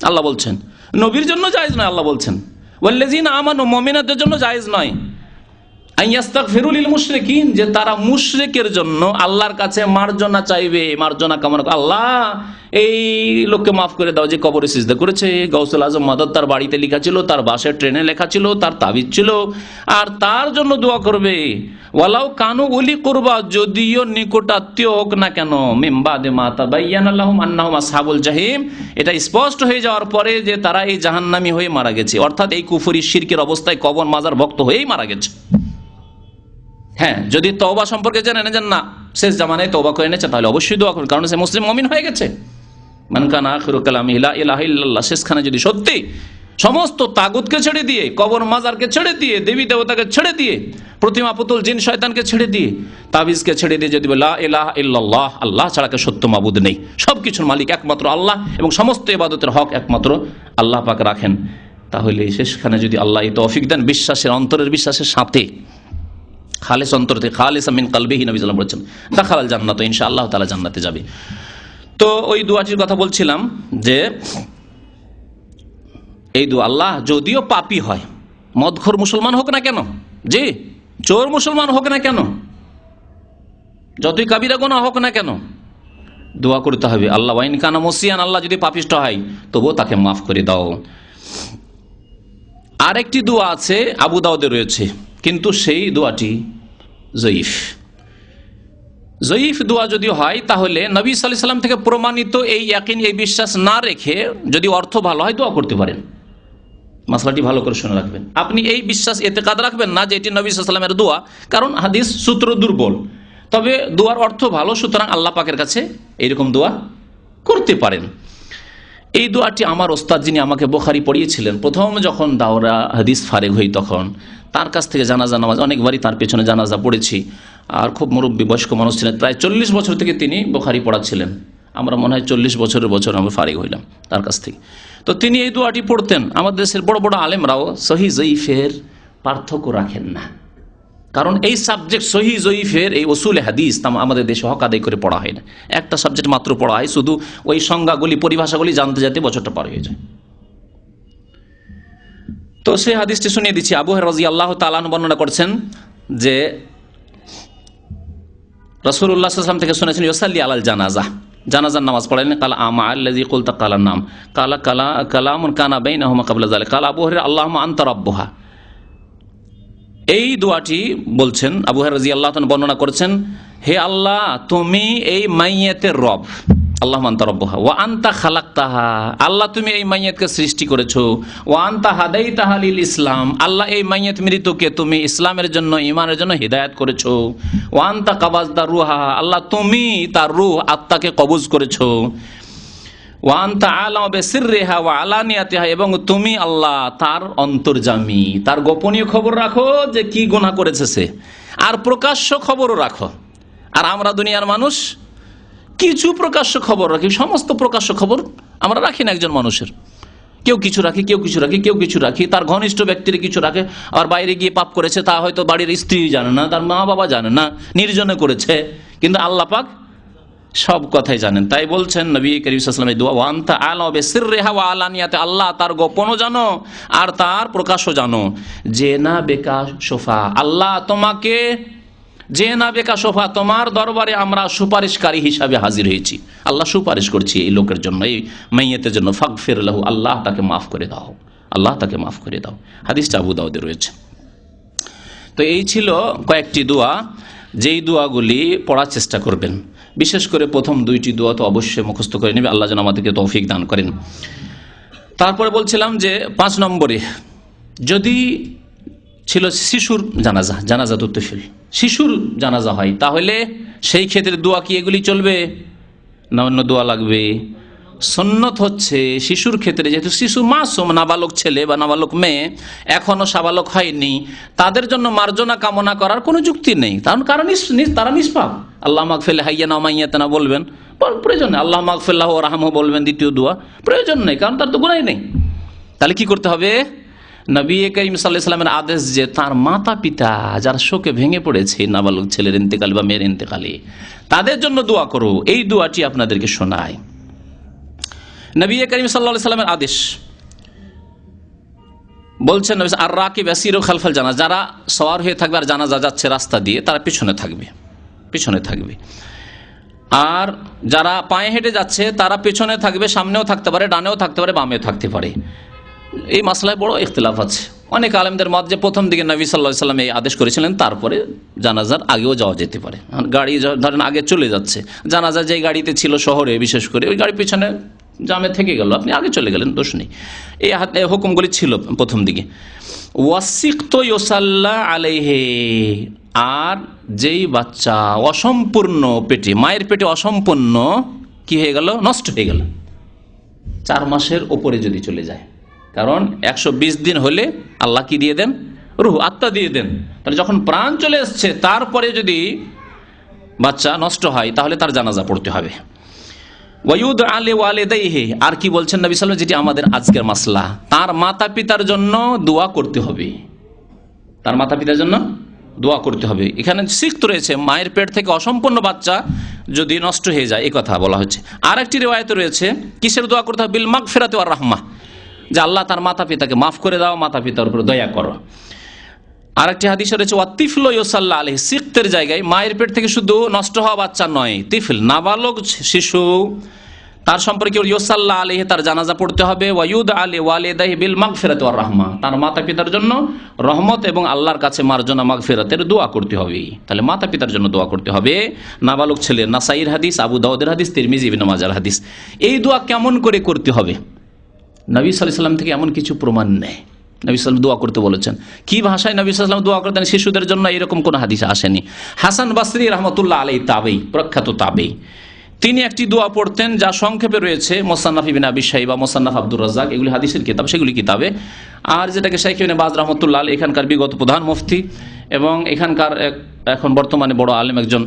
আল্লাহ বলছেন। নবীর জন্য জায়েজ নয়, আল্লাহ বলছেন। ওয়াল্লাযীনা আমানু, মুমিনদের জন্য জায়েজ নয়। আইয়াস্তাগফিরু লিল মুশরিকিন, যে তারা মুশরিকের জন্য আল্লাহর কাছে মার্জনা চাইবে, মার্জনা কামনা করে, আল্লাহ এই লোককে মাফ করে দাও যে কবরে সিজদা করেছে। গাউসুল আজম মাদাদ তার বাড়িতে লেখা ছিল, তার বাসের ট্রেনে লেখা ছিল, তার তাবিজ ছিল, আর তার জন্য দোয়া করবে। ওয়ালাউ কানু উলি কুরবা, যদিও নিকটাত্মীয় হোক না কেন, মিন বাদে মা তাবায়্যানা লাহুম আন্নাহুম আসহাবুল জাহিম, এটা স্পষ্ট হয়ে যাওয়ার পরে যে তারা এই জাহান্নামী হয়ে মারা গেছে, অর্থাৎ এই কুফরি শিরকের অবস্থায় কবর মাজার ভক্ত হয়েই মারা গেছে। হ্যাঁ, যদি তওবা সম্পর্কে জেনে নেন না, শেষ জামানায় তওবা করে এনেছে, তাহলে অবশ্যই দোয়া করুন, কারণ সে মুসলিম মুমিন হয়ে গেছে। মান কানা আখিরু কালামিহি লা ইলাহা ইল্লাল্লাহ, শেষখানে যদি সত্যি সমস্ত তাগুতকে ছেড়ে দিয়ে, কবর মাজারকে ছেড়ে দিয়ে, দেবী দেবতাকে ছেড়ে দিয়ে, প্রতিমা পুতুল জিন শয়তানকে ছেড়ে দিয়ে, তাবিজকে ছেড়ে দিয়ে যদি লা ইলাহা ইল্লাল্লাহ, আল্লাহ ছাড়া কে সত্য মাবুদ নেই, সবকিছুর মালিক একমাত্র আল্লাহ এবং সমস্ত ইবাদতের হক একমাত্র আল্লাহ পাক রাখেন, তাহলে শেষখানে যদি আল্লাহ এই তৌফিক দেন, বিশ্বাসের, অন্তরের বিশ্বাসের সাথে, খালেস অন্তর থেকে, খালেসা মিন কলবিহি, নবী সাল্লাল্লাহু আলাইহি ওয়াসাল্লাম বলেছেন, দাখালাল জান্নাত, ইনশাআল্লাহ তাআলা জান্নাতে যাবে। তো ওই দোয়াটির কথা বলছিলাম যে এই দোয়া, আল্লাহ যদিও পাপী হয়, মদখোর মুসলমান হোক না কেন, জি, চোর মুসলমান হোক না কেন, যতই কাবিরা গুনাহ হোক না কেন, দোয়া করতে হবে আল্লাহ ওয়াইন কানা মুসিয়ান, আল্লাহ যদি পাপিষ্ট হয় তবুও তাকে মাফ করে দাও। আরেকটি দোয়া আছে, আবু দাউদে রয়েছে, কিন্তু সেই দোয়াটি জয়ীফ। জয়ীফ দোয়া যদি হয়, তাহলে নবী সাল্লাল্লাহু আলাইহি ওয়াসাল্লাম থেকে প্রমাণিত এই ইয়াকিন, এই বিশ্বাস না রেখে, যদি অর্থ ভালো হয় দোয়া করতে পারেন। মাসলাটি ভালো করে শুনে রাখবেন। আপনি এই বিশ্বাস এতেকাদ রাখবেন না যে এটি নবী সাল্লাল্লাহু আলাইহি ওয়াসাল্লামের দোয়া, কারণ হাদিস সূত্র দুর্বল, তবে দোয়ার অর্থ ভালো, সুতরাং আল্লাহ পাকের কাছে এইরকম দোয়া করতে পারেন। এই দোয়াটি আমার ওস্তাদ, যিনি আমাকে বুখারী পড়িয়েছিলেন, প্রথম যখন দাওরা হাদিস ফারেগ হই, তখন তার কাছ থেকে জানাজা নামাজ, অনেকবারই তার পেছনে জানাজা পড়েছি, আর খুব মুরব্বী বয়স্ক মানুষ ছিলেন, প্রায় 40 বছর থেকে তিনি বুখারী পড়াচ্ছিলেন। আমরা মনে হয় 40 বছরের বছর আমরা ফারিগ হইলাম তার কাছ থেকে। তো তিনি এই দোয়াটি পড়তেন। আমাদের দেশের বড় বড় আলেমরাও সহি জয়ীফের পার্থক্য রাখেন না, কারণ এই সাবজেক্ট সহি জয়ীফের, এই উসুলে হাদিস আমাদের দেশে হক আদায় করে পড়া হয় না। একটা সাবজেক্ট মাত্র পড়া হয়, শুধু ওই সংজ্ঞাগুলি, পরিভাষাগুলি জানতে যেতে বছরটা পার হয়ে যায়। তো সেই হাদিসটি শুনিয়ে দিচ্ছি। আবু হুরায়রা রাদিয়াল্লাহু তাআলা আনহু বর্ণনা করছেন যে রাসূলুল্লাহ সাল্লাল্লাহু আলাইহি ওয়াসাল্লাম থেকে শুনেছেন, ইউসাল্লি আলাল জানাজা, জানাজার নামাজ পড়ালেন। কালা আমা আল্লাযী কুলতা কালা নাম কালা কালামুন কানা বাইনাহুমা ক্বাবলা যালিকা কালা আবু হুরায়রা আল্লাহুম্মা আনতা রাব্বুহা। এই দোয়াটি বলছেন আবু হুরায়রা রাদিয়াল্লাহু তাআলা বর্ণনা করেছেন, হে আল্লাহ তুমি এই মাইয়াতের রব, আল্লাহুম্মা আনতা রাব্বুহা ওয়া আনতা খালাকতাহা, আল্লাহ তুমি এই মাইয়াতকে সৃষ্টি করেছো, ওয়া আনতা হাদাইতাহা লিল ইসলাম, আল্লাহ এই মাইয়াত মৃতকে তুমি ইসলামের জন্য ঈমানের জন্য হিদায়াত করেছো, ওয়া আনতা কাবাজতা রূহা, আল্লাহ তুমি তার রূহ আত্মাকে কবজ করেছো, ওয়া আনতা আলামু বিসিররিহা ওয়া আলানিয়াতিহা, এবং তুমি আল্লাহ তার অন্তর্যামী, তার গোপনীয় খবর রাখো যে কি গুনাহ করেছে সে, আর প্রকাশ্য খবরও রাখো। আর আমরা দুনিয়ার মানুষ কিছু প্রকাশ্য খবর রাখি, সমস্ত প্রকাশ্য খবর আমরা রাখি না একজন মানুষের। কেউ কিছু রাখি, কেউ কিছু রাখি, কেউ কিছু রাখি, তার ঘনিষ্ঠ ব্যক্তির কিছু রাখে, আর বাইরে গিয়ে পাপ করেছে তা হয়তো বাড়ির স্ত্রী জানে না, তার মা বাবা জানে না, নির্জনে করেছে, কিন্তু আল্লাহ পাক সব কথাই জানেন। তাই বলছেন নবী করিম সাল্লাল্লাহু আলাইহি ওয়াসাল্লাম দোয়া, ওয়া আনতা আ'লামু বিসিররিহা ওয়া আলানিয়াতি, আল্লাহ তার গোপনও জানো আর তার প্রকাশও জানো। জেনা বেকা সোফা, আল্লাহ তোমাকে জেনা বেকা সোফা, তোমার দরবারে আমরা সুপারিশকারী হিসাবে হাজির হয়েছি, আল্লাহ সুপারিশ করছি এই লোকের জন্য, এই মাইয়াতের জন্য, ফাগফির লাহু, আল্লাহ তাকে মাফ করে দাও, আল্লাহ তাকে মাফ করে দাও। হাদিসটা আবু দাউদে রয়েছে। তো এই ছিল কয়েকটি দোয়া, যেই দোয়াগুলি পড়ার চেষ্টা করবেন। বিশেষ করে প্রথম দুইটি দোয়া তো অবশ্যই মুখস্থ করে নেবে, আল্লাহ যেন আমাদেরকে তৌফিক দান করেন। তারপরে বলছিলাম যে 5 নম্বরে, যদি ছিল শিশুর জানাজা, জানাজা তো তফিল, শিশুর জানাজা হয়, তাহলে সেই ক্ষেত্রে দোয়া কি এগুলি চলবে না অন্য দোয়া লাগবে? সুন্নত হচ্ছে শিশুর ক্ষেত্রে, যেহেতু শিশু মাসুম, নাবালক ছেলে বা নাবালক মেয়ে এখনো সাবালক হয়নি, তাদের জন্য মার্জনা কামনা করার কোনো যুক্তি নেই, কারণ তারা নিষ্পাপ। আল্লাহ মাগফির হাইয়ানা মাইয়াতানা বলবেন, প্রয়োজন নেই। আল্লাহ মাগফিরলাহু ওয়ারহামহু বলবেন দ্বিতীয় দোয়া, প্রয়োজন নেই, কারণ তার তো গুনাহ নেই। তাহলে কি করতে হবে? নবী করিম সাল্লাল্লাহু আলাইহি ওয়াসাল্লামের আদেশ যে তার মাতা পিতা যারা শোকে ভেঙে পড়েছে নাবালক ছেলের ইন্তেকাল বা মেয়ের ইন্তেকালে, তাদের জন্য দোয়া করো। এই দোয়াটি আপনাদেরকে শোনায় নবী করিম সাল্লাল্লাহু আলাইহি ওয়াসাল্লামের আদেশ। বলছেন আর রাকিব ইয়াসিরু খালফাল জানাজা, যারা সওয়ার হয়ে থাকবে আর জানাজা যাচ্ছে রাস্তা দিয়ে, তারা পিছনে থাকবে, পিছনে থাকবে। আর যারা পায়ে হেঁটে যাচ্ছে তারা পেছনে থাকবে, সামনেও থাকতে পারে, ডানেও থাকতে পারে, বামেও থাকতে পারে। এই মাসলায় বড় ইখতিলাফ আছে। অনেক আলেমদের মত যে প্রথম দিকে নবী সাল্লাল্লাহু আলাইহি ওয়াসাল্লাম এই আদেশ করেছিলেন, তারপরে জানাজার আগেও যাওয়া যেতে পারে। গাড়ি ধরেন আগে চলে যাচ্ছে, জানাজা যে গাড়িতে ছিল শহরে বিশেষ করে, ওই গাড়ি পিছনে জামে থেকে গেল, আপনি আগে চলে গেলেন, দোষ নেই। এই হুকুমগুলি ছিল প্রথম দিকে। ওয়াসিকতো ইউসাল্লা আলাইহি, আর যেই বাচ্চা অসম্পূর্ণ পেটে, মায়ের পেটে অসম্পূর্ণ কি হয়ে গেল, নষ্ট হয়ে গেল, 4 মাসের ওপরে যদি চলে যায়, কারণ 120 দিন হলে আল্লাহ কি দিয়ে দেন, রূহ, আত্মা দিয়ে দেন। তাহলে যখন প্রাণ চলে এসছে তারপরে যদি বাচ্চা নষ্ট হয়, তাহলে তার জানাজা পড়তে হবে। ওয়ায়ুদ আলে ওয়ালিদাইহি, আর কি বলছেন নবী সাল্লাল্লাহু আলাইহি ওয়াসাল্লাম, যেটি আমাদের আজকের মাসলা, তার মাতা পিতার জন্য দোয়া করতে হবে, তার মাতা পিতার জন্য দোয়া করতে হবে। এখানে সিক্ত রয়েছে, মায়ের পেট থেকে অসম্পূর্ণ বাচ্চা যদি নষ্ট হয়ে যায়, এই কথা বলা হচ্ছে। আর একটি রিওয়ায়াত রয়েছে, কিসের দোয়া করতে হবে, বিল মাগফিরাতি ওয়ার রাহমা, যে আল্লাহ তার মাতা পিতাকে মাফ করে দাও, মাতা পিতার উপর দয়া করো। আর একটি হাদিস রয়েছে ওয়াতিফল ইউসাল্লা আলাইহি, সিক্তের জায়গায় মায়ের পেট থেকে শুধু নষ্ট হওয়া বাচ্চা নয়, তিফল নাবালক শিশু, তার সম্পর্কে ইউসাল্লা আলাইহি, তার জানাজা পড়তে হবে। ওয়ায়ুদ আলী ওয়ালিদাইহি বিল মাগফিরাতি ওয়ার রাহমা, তার মাতা পিতার জন্য রহমত এবং আল্লাহর কাছে মার্জনা মাগফিরাতের দোয়া করতে হবে। তাহলে মাতা পিতার জন্য দোয়া করতে হবে। নাবালক ছেলে, নাসাইর হাদিস, আবু দাউদের হাদিস, তিরমিজি, ইবনে মাজার হাদিস। এই দোয়া কেমন করে করতে হবে? নবী সাল্লাল্লাহু আলাইহি ওয়াসাল্লাম থেকে এমন কিছু প্রমাণ নেই। নবী সাল্লাল্লাহু আলাইহি ওয়াসাল্লাম দোয়া করতে বলেছেন, কি ভাষায় নবী সাল্লাল্লাহু আলাইহি ওয়াসাল্লাম দোয়া করতেন শিশুদের জন্য, এরকম কোন হাদিস আসেনি। হাসান বাসরি রাহমাতুল্লাহ আলাইহি, তাবেঈ, প্রখ্যাত তাবেঈ, তিনি একটি দোয়া পড়তেন যা সংক্ষেপে রয়েছে মুসান্নাফ ইবনে আবি শাইবা, মুসান্নাফ আব্দুর রাজ্জাক, এগুলি হাদিসের কিতাব, সেগুলি কিতাবে। আর যেটাকে শাইখ ইবনে বাজ রাহমাতুল্লাহ আলাইহি, এখানকার বিগত প্রধান মুফতি এবং এখানকার এখন বর্তমানে বড় আলেম একজন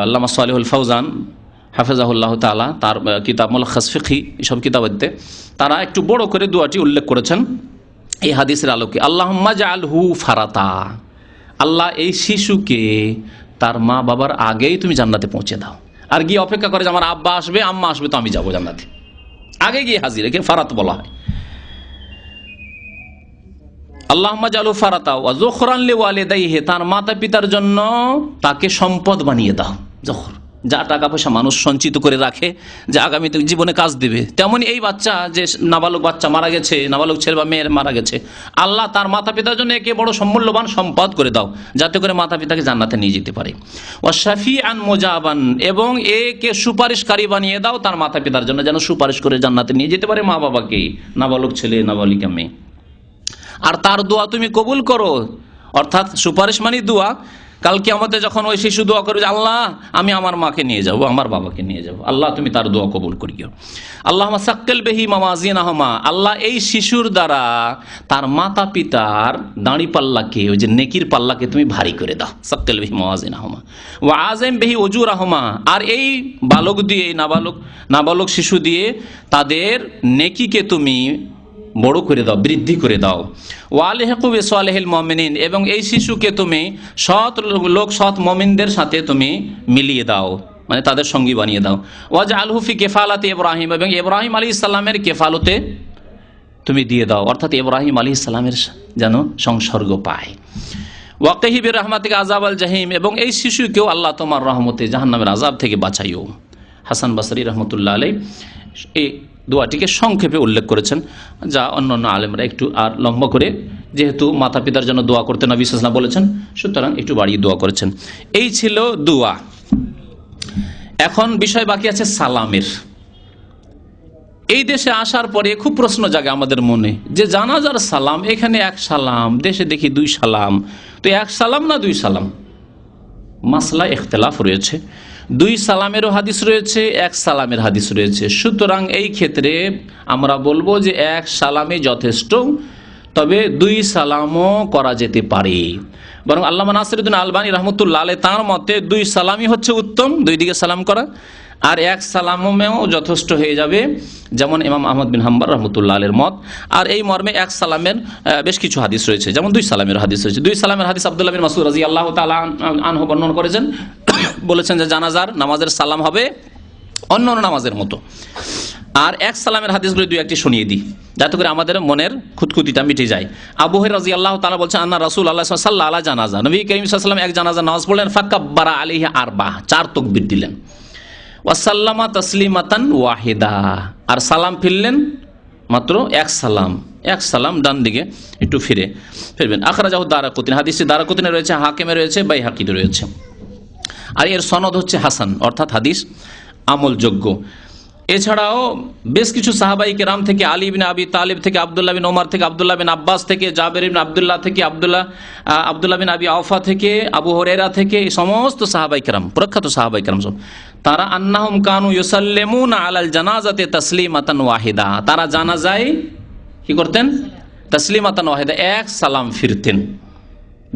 আল্লামা সালেহুল ফাওজান হাফেজাহুল্লাহ তাআলা, তার কিতাব মুলাখাস ফিকহি, এসব কিতাবতে তারা একটু বড় করে দোয়াটি উল্লেখ করেছেন এই হাদিসের আলোকে। আল্লাহুম্মা জাআলহু ফারাতা, আল্লাহ এই শিশুকে তার মা বাবার আগেই তুমি জান্নাতে পৌঁছে দাও। আর গিয়ে অপেক্ষা করে যে আমার আব্বা আসবে, আম্মা আসবে, তো আমি যাবো জান্নাতে, আগে গিয়ে হাজির, একে ফারাত বলা হয়। আল্লাহুম্মা জাআলহু ফারাতা ওয়া যুখরান লিওয়ালিদাইহি, তার মাতা পিতার জন্য তাকে সম্পদ বানিয়ে দাও। যখর যা টাকা পয়সা মানুষ সঞ্চিত করে রাখে যে আগামীতে জীবনে কাজ দেবে, তেমনি এই বাচ্চা যে নাবালক বাচ্চা মারা গেছে, নাবালক ছেলে বা মেয়ের মারা গেছে, আল্লাহ তার মাতা পিতার জন্য একে বড় সম্মূল্যবান সম্পদ করে দাও, যাতে করে মাতা পিতাকে জান্নাতে নিয়ে যেতে পারে। ও শাফিআন মুজাবান, এবং একে সুপারিশকারী বানিয়ে দাও তার মাতা পিতার জন্য, যেন সুপারিশ করে জান্নাতে নিয়ে যেতে পারে মা বাবাকে, নাবালক ছেলে নাবালিকা মেয়ে। আর তার দোয়া তুমি কবুল করো, অর্থাৎ সুপারিশ মানে দোয়া। কালকে আমাদের যখন ওই শিশু দোয়া করবে যে আল্লাহ আমি আমার মাকে নিয়ে যাব, আমার বাবাকে নিয়ে যাব, আল্লাহ তুমি তার দোয়া কবুল করিও। আল্লাহুম্মা সাক্কিল বিহি মাওয়াজিনাহুমা, আল্লাহ এই শিশুর দ্বারা তার মাতা পিতার দাঁড়ি পাল্লাকে, ওই যে নেকির পাল্লাকে তুমি ভারী করে দাও। সাক্কিল বিহি মাওয়াজিনাহুমা ওয়া আযিম বিহি উজুরাহুমা, আর এই বালক দিয়ে, এই নাবালক শিশু দিয়ে তাদের নেকিকে তুমি বড় করে দাও, বৃদ্ধি করে দাও। ওয়ালিহিকু বিসালিহিল মুমিনিন, এবং এই শিশুকে তুমি সৎ লোক, সৎ মুমিনদের সাথে তুমি মিলিয়ে দাও, মানে তাদের সঙ্গী বানিয়ে দাও। ওয়াজআলহু ফি কিফালাতি ইব্রাহিম, এবং ইব্রাহিম আলাইহিস সালামের কেফালতে তুমি দিয়ে দাও, অর্থাৎ ইব্রাহিম আলাইহিস সালামের যেন সংসর্গ পায়। ওয়াকিহি বিরহমাতিকা আযাবাল জাহিম, এবং এই শিশুকেও আল্লাহ তোমার রহমতে জাহান্নামের আযাব থেকে বাঁচাইও। হাসান বসরি রহমতুল্লাহ আলাইহি এই দোয়াটিকে সংক্ষেপে উল্লেখ করেছেন, যা অন্যান্য আলেমরা একটু আর লম্বা করে, যেহেতু মাতা পিতার জন্য দোয়া করতে নবী সাল্লাল্লাহু আলাইহি ওয়াসাল্লাম বলেছেন, সুতরাং একটু বাড়িয়ে দোয়া করেছেন। এই ছিল দোয়া। এখন বিষয় বাকি আছে সালামের। এই দেশে আসার পরে খুব প্রশ্ন জাগে আমাদের মনে যে জানাজার সালাম, এখানে এক সালাম, দেশে দেখি দুই সালাম, তো এক সালাম না দুই সালাম? মাসলা ইখতিলাফ রয়েছে। দুই সালামেরও হাদিস রয়েছে, এক সালামের হাদিস রয়েছে। সুতরাং এই ক্ষেত্রে আমরা বলবো যে এক সালামে যথেষ্ট, তবে দুই সালামও করা যেতে পারে। বরং আল্লামা নাসিরুদ্দিন আলবানী রহমতুল্লাহ আলাইহি তাঁর মতে দুই সালামই হচ্ছে উত্তম, দুই দিকে সালাম করা, আর এক সালামেও যথেষ্ট হয়ে যাবে, যেমন ইমাম আহমদ বিন হাম্বল রহমতুল্লাহ আলাইহির মত। আর এই মর্মে এক সালামের বেশ কিছু হাদিস রয়েছে, যেমন দুই সালামের হাদিস রয়েছে। দুই সালামের হাদিস আব্দুল্লাহ বিন মাসউদ রাদিয়াল্লাহু তাআলা আনহু বর্ণনা করেছেন, বলেছেন যে জানাজার নামাজের সালাম হবে অন্য নামাজের মতো। আর এক সালামের হাদিসগুলো দুই একটি শুনিয়ে দিই, যাতে করে আমাদের মনের খুঁতখুঁতিটা মিটে যায়। আবু হুরায়রা রাদিয়াল্লাহু তাআলা বলছেন, আন্না রাসূলুল্লাহ সাল্লাল্লাহু আলাইহি জানাজা, নবী করিম সাল্লাল্লাহু আলাইহি ওয়াসাল্লাম এক জানাজা নামাজ পড়লেন, ফাকাব্বারা আলাইহি আরবা, চার তাকবীর দিলেন, ওয়াসাল্লামা তাসলিমাতান ওয়াহিদা, আর সালাম ফিরলেন মাত্র এক সালাম, এক সালাম ডান দিকে একটু ফিরবেন। আখরাজাহু দারাকুতনি, হাদিসটি দারাকুতনি রয়েছে, হাকিমে রয়েছে, বাইহাকিতে রয়েছে। আর এর সনদ হচ্ছে হাসান, অর্থাৎ হাদিস আমলযোগ্য। এছাড়াও বেশ কিছু সাহাবাই কেরাম থেকে, আলী ইবনে আবি তালিব থেকে, আব্দুল্লাহ বিন ওমর থেকে, আব্দুল্লাহ বিন আব্বাস থেকে, জাবের ইবনে আব্দুল্লাহ থেকে, আব্দুল্লাহ বিন আবি আওফা থেকে, আবু হুরায়রা থেকে, এই সমস্ত সাহাবাই কেরাম, প্রখ্যাত সাহাবাই কেরাম সব, তারা আন্নাহুম কানু ইউসাল্লিমুনা আলাল জানাজাতে তাসলিমাতান ওয়াহিদা, তারা জানাজায় কি করতেন? তাসলিমাতান ওয়াহিদা, এক সালাম ফিরতেন।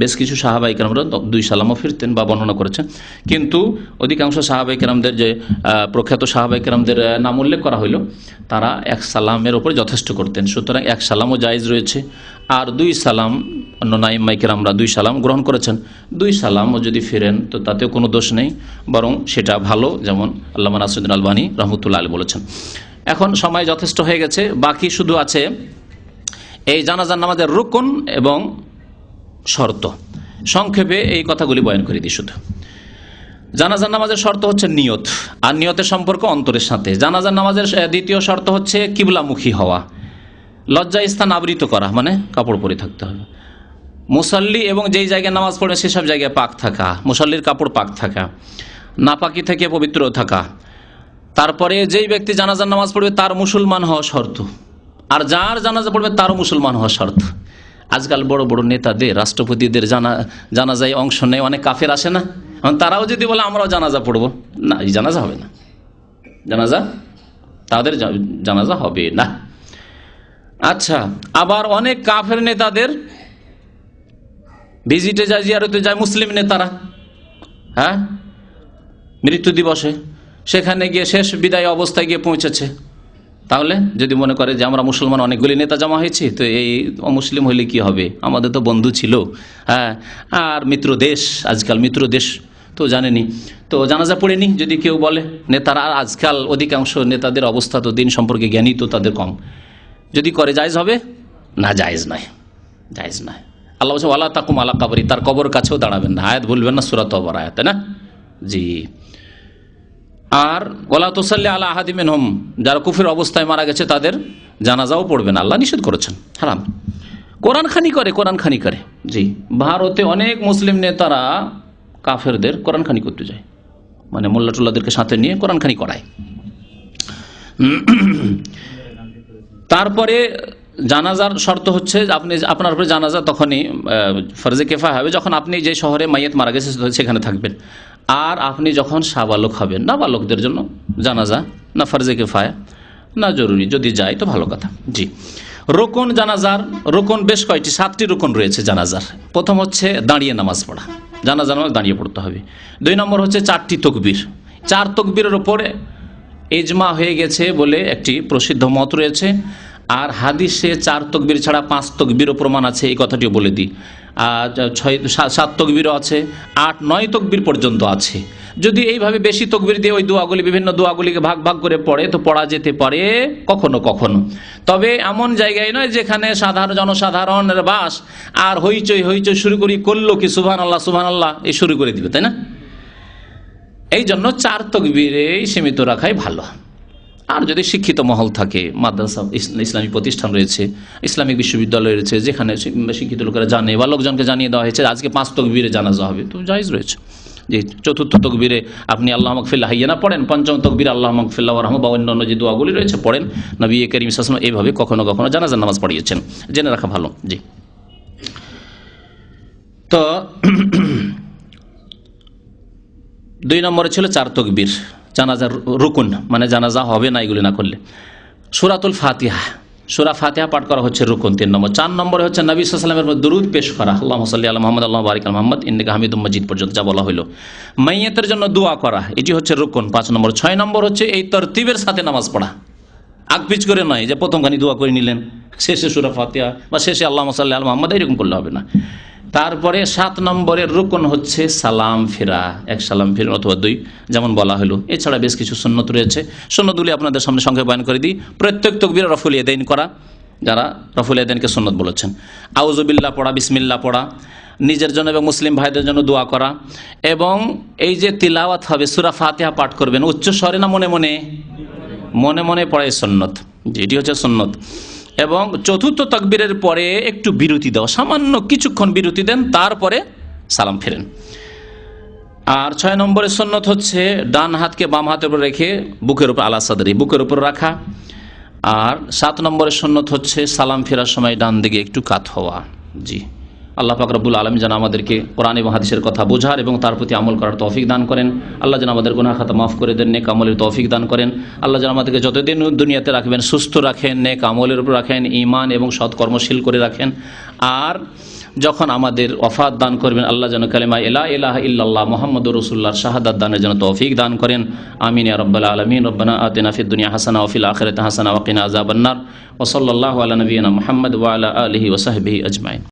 বেশ কিছু সাহাবাই কেরামরা দুই সালামও ফিরতেন বা বর্ণনা করেছেন, কিন্তু অধিকাংশ সাহাবাই কেরামদের, যে প্রখ্যাত সাহাবাই কেরামদের নাম উল্লেখ করা হইল, তারা এক সালামের ওপর যথেষ্ট করতেন। সুতরাং এক সালামও জায়েজ রয়েছে। আর দুই সালাম, অন্য আইম্মাই কেরামরা দুই সালাম গ্রহণ করেছেন। দুই সালামও যদি ফিরেন তো তাতেও কোনো দোষ নেই, বরং সেটা ভালো, যেমন আল্লামা নাসিরুদ্দিন আলবানী রহমতুল্লাহ আলাইহি বলেছেন। এখন সময় যথেষ্ট হয়ে গেছে, বাকি শুধু আছে এই জানাজার নামাজের রুকন এবং শর্ত। সংক্ষেপে এই কথাগুলি বয়ান করে দিই। শুধু জানাজার নামাজের শর্ত হচ্ছে নিয়ত, আর নিয়তের সম্পর্ক অন্তরের সাথে। জানাজার নামাজের দ্বিতীয় শর্ত হচ্ছে কিবলামুখী হওয়া, লজ্জা স্থান আবৃত করা, মানে কাপড় পরে থাকতে হবে। মুসাল্লি এবং যেই জায়গায় নামাজ পড়ে সেসব জায়গায় পাক থাকা, মুসাল্লির কাপড় পাক থাকা, নাপাকি থেকে পবিত্র থাকা। তারপরে যেই ব্যক্তি জানাজার নামাজ পড়বে তার মুসলমান হওয়া শর্ত, আর যার জানাজা পড়বে তারও মুসলমান হওয়া শর্ত। আজকাল বড় বড় নেতাদের, রাষ্ট্রপতিদের জানাজায় অংশ নেয় অনেক কাফের আসে না, তারাও যদি বলে আমরাও জানাজা পড়বো, না, এই জানাজা হবে না, তাদের জানাজা হবে না। আচ্ছা, আবার অনেক কাফের নেতাদের ভিজিটে যায়, জিয়ারতে যায় মুসলিম নেতারা, হ্যাঁ, মৃত্যু দিবসে সেখানে গিয়ে শেষ বিদায় অবস্থায় গিয়ে পৌঁছেছে। তাহলে যদি মনে করে যে আমরা মুসলমান অনেকগুলি নেতা জমা হয়েছি, তো এই অমুসলিম হইলে কি হবে, আমাদের তো বন্ধু ছিল, হ্যাঁ, আর মিত্র দেশ, আজকাল মিত্র দেশ তো জানেনি, তো জানাজা পড়েনি যদি কেউ বলে। নেতারা আজকাল অধিকাংশ নেতাদের অবস্থা তো দিন সম্পর্কে জ্ঞানী তো তাদের কম, যদি করে জায়েজ হবে না? জায়েজ নয়, জায়েজ নয়। আল্লাহ বলছে ওয়ালা তাকুম আলা কাবরি, তার কবর কাছেও দাঁড়াবেন না। আয়াত ভুলবেন না, সূরা তওবার আয়াত, না? জি। আর ওয়ালা তুসাল্লি আলা আহাদিম মিনহুম, যারা কুফরের অবস্থায় মারা গেছে তাদের জানাজাও পড়বে না, আল্লাহ নিষেধ করেছেন, হারাম। কোরআন খানি করে। জি, ভারতে অনেক মুসলিম নেতারা কাফেরদের কোরআন খানি করতে যায়, মানে মোল্লা টোল্লাদেরকে সাথে নিয়ে কোরআন খানি করায়। তারপরে জানাজার শর্ত হচ্ছে আপনার উপরে জানাজা তখনই ফরজে কেফায়া হবে যখন আপনি যে শহরে মাইয়াত মারা গেছে সেখানে থাকবেন, আর আপনি যখন সাবালক হবেন। নাবালকদের জন্য জানাজা না ফরজে কেফায়া না জরুরি, যদি যায় তো ভালো কথা। জি, রোকন জানাজার, রোকন বেশ কয়টি, 7টি রোকন রয়েছে জানাজার। প্রথম হচ্ছে দাঁড়িয়ে নামাজ পড়া, জানাজা নামাজ দাঁড়িয়ে পড়তে হবে। 2 নম্বর হচ্ছে 4টি তকবীর, 4 তকবীরের ওপরে ইজমা হয়ে গেছে বলে একটি প্রসিদ্ধ মত রয়েছে। আর হাদিসে 4 তকবীর ছাড়া 5 তকবীরও প্রমাণ আছে, এই কথাটিও বলে দিই। আর 7 তকবীরও আছে, 8, 9 তকবীর পর্যন্ত আছে। যদি এইভাবে বেশি তকবীর দিয়ে ওই দোয়াগুলি, বিভিন্ন দোয়াগুলিকে ভাগ ভাগ করে পড়ে তো পড়া যেতে পারে কখনো কখনো, তবে এমন জায়গায় নয় যেখানে সাধারণ জনসাধারণের বাস আর হইচই শুরু করলো কি সুবহানাল্লাহ এই শুরু করে দিবে, তাই না? এই জন্য 4 তকবীরেই সীমিত রাখাই ভালো। আর যদি শিক্ষিত মহল থাকে, মাদ্রাসা ইসলামী প্রতিষ্ঠান রয়েছে, ইসলামিক বিশ্ববিদ্যালয় রয়েছে, যেখানে শিক্ষিত লোকেরা জানে বা লোকজনকে জানিয়ে দেওয়া হয়েছে আজকে 5 তকবীরে জানাজা হবে, তো জায়েজ রয়েছে। যে 4র্থ তকবীরে আপনি আল্লাহ মাগফিল্লাহ হাইয়ানা পড়েন, 5ম তকবীরে আল্লাহ মাগফিল্লাহ ওয়ারহামহু বা অন্যান্য যে দোয়াগুলি রয়েছে পড়েন। নবী করিম সাল্লাল্লাহু আলাইহি ওয়াসাল্লাম এইভাবে কখনো কখনো জানাজার নামাজ পড়িয়েছেন, জেনে রাখা ভালো। জি, তো 2 নম্বরে ছিল 4 তকবীর, জানাজার রুকুন, মানে জানাজা হবে না এগুলি না করলে। সূরাতুল ফাতিহা, সূরা ফাতিহা পাঠ করা হচ্ছে রুকুন 3 নম্বর। 4 নম্বরে হচ্ছে নবী সাল্লাল্লাহু আলাইহি ওয়াসাল্লামের দরুদ পেশ করা, আল্লাহুম্মা সাল্লি আলা মুহাম্মদ আল্লাহুম্মা বারিক আলা মুহাম্মদ ইন্নাকা হামিদুম মাজিদ পর্যন্ত যা বলা হলো। মাইয়াতের জন্য দোয়া করা, এটি হচ্ছে রুকুন 5 নম্বর। 6 নম্বর হচ্ছে এই তরতিবের সাথে নামাজ পড়া, আগপিচ করে নয় যে প্রথমখানি দোয়া করে নিলেন, শেষে সূরা ফাতিহা বা শেষে আল্লাহুম্মা সাল্লি আলা মুহাম্মদ, এরকম করলে হবে না। তারপরে 7 নম্বরের রুকন হচ্ছে সালাম ফেরা, 1 সালাম ফেরা অথবা 2 যেমন বলা হলো। এছাড়া বেশ কিছু সুন্নত রয়েছে, সুন্নতগুলি আপনাদের সামনে সংক্ষেপে বয়ান করে দিই। প্রত্যেক তাকবীরে রফুল ইয়াদাইন করা, যারা রফুল ইয়াদাইনকে সুন্নত বলেছেন। আউযু বিল্লাহ পড়া, বিসমিল্লাহ পড়া, নিজের জন্য এবং মুসলিম ভাইদের জন্য দোয়া করা, এবং এই যে তিলাওয়াত হবে সূরা ফাতিহা পাঠ করবেন উচ্চ স্বরে না মনে মনে পড়াই সুন্নত, যেটি হচ্ছে সুন্নত। এবং 4র্থ তাকবীরের পরে একটু বিরতি দেওয়া, সামান্য কিছুক্ষণ বিরতি দেন, তারপরে সালাম ফেরেন। আর 6 নম্বরের সুন্নত হচ্ছে ডান হাতকে বাম হাতের উপর রেখে বুকের উপর আলা সাদরি, বুকের উপর রাখা। আর 7 নম্বরের সুন্নত হচ্ছে সালাম ফেরার সময় ডান দিকে একটু কাত হওয়া। জি, আল্লাহ পাক রব্বুল আলামিন যেন আমাদেরকে কোরআন এবং হাদিসের কথা বোঝার এবং তার প্রতি আমল করার তৌফিক দান করেন। আল্লাহ যেন আমাদের গুনাহ খাতা মাফ করে দেন, নেক আমলের তৌফিক দান করেন। আল্লাহ যেন আমাদেরকে যতদিন দুনিয়াতে রাখবেন সুস্থ রাখেন, নেক আমলের উপর রাখেন, ঈমান এবং সৎকর্মশীল করে রাখেন। আর যখন আমাদের ওফাত দান করবেন আল্লাহ যেন কালিমা লা ইলাহা ইল্লাল্লাহ মুহাম্মাদুর রাসূলুল্লাহর শাহাদাত দানের জন্য তৌফিক দান করেন। আমিন ইয়া রাব্বাল আলামিন। রব্বানা আতিনা ফিদ দুনিয়া হাসানা ওয়া ফিল আখিরাতি হাসানা ওয়া কিনা আযাবান নার। ওয়া সাল্লাল্লাহু আলা নবিয়িনা মুহাম্মদ ওয়া আলা আলিহি ওয়া সাহবিহি আজমাইন।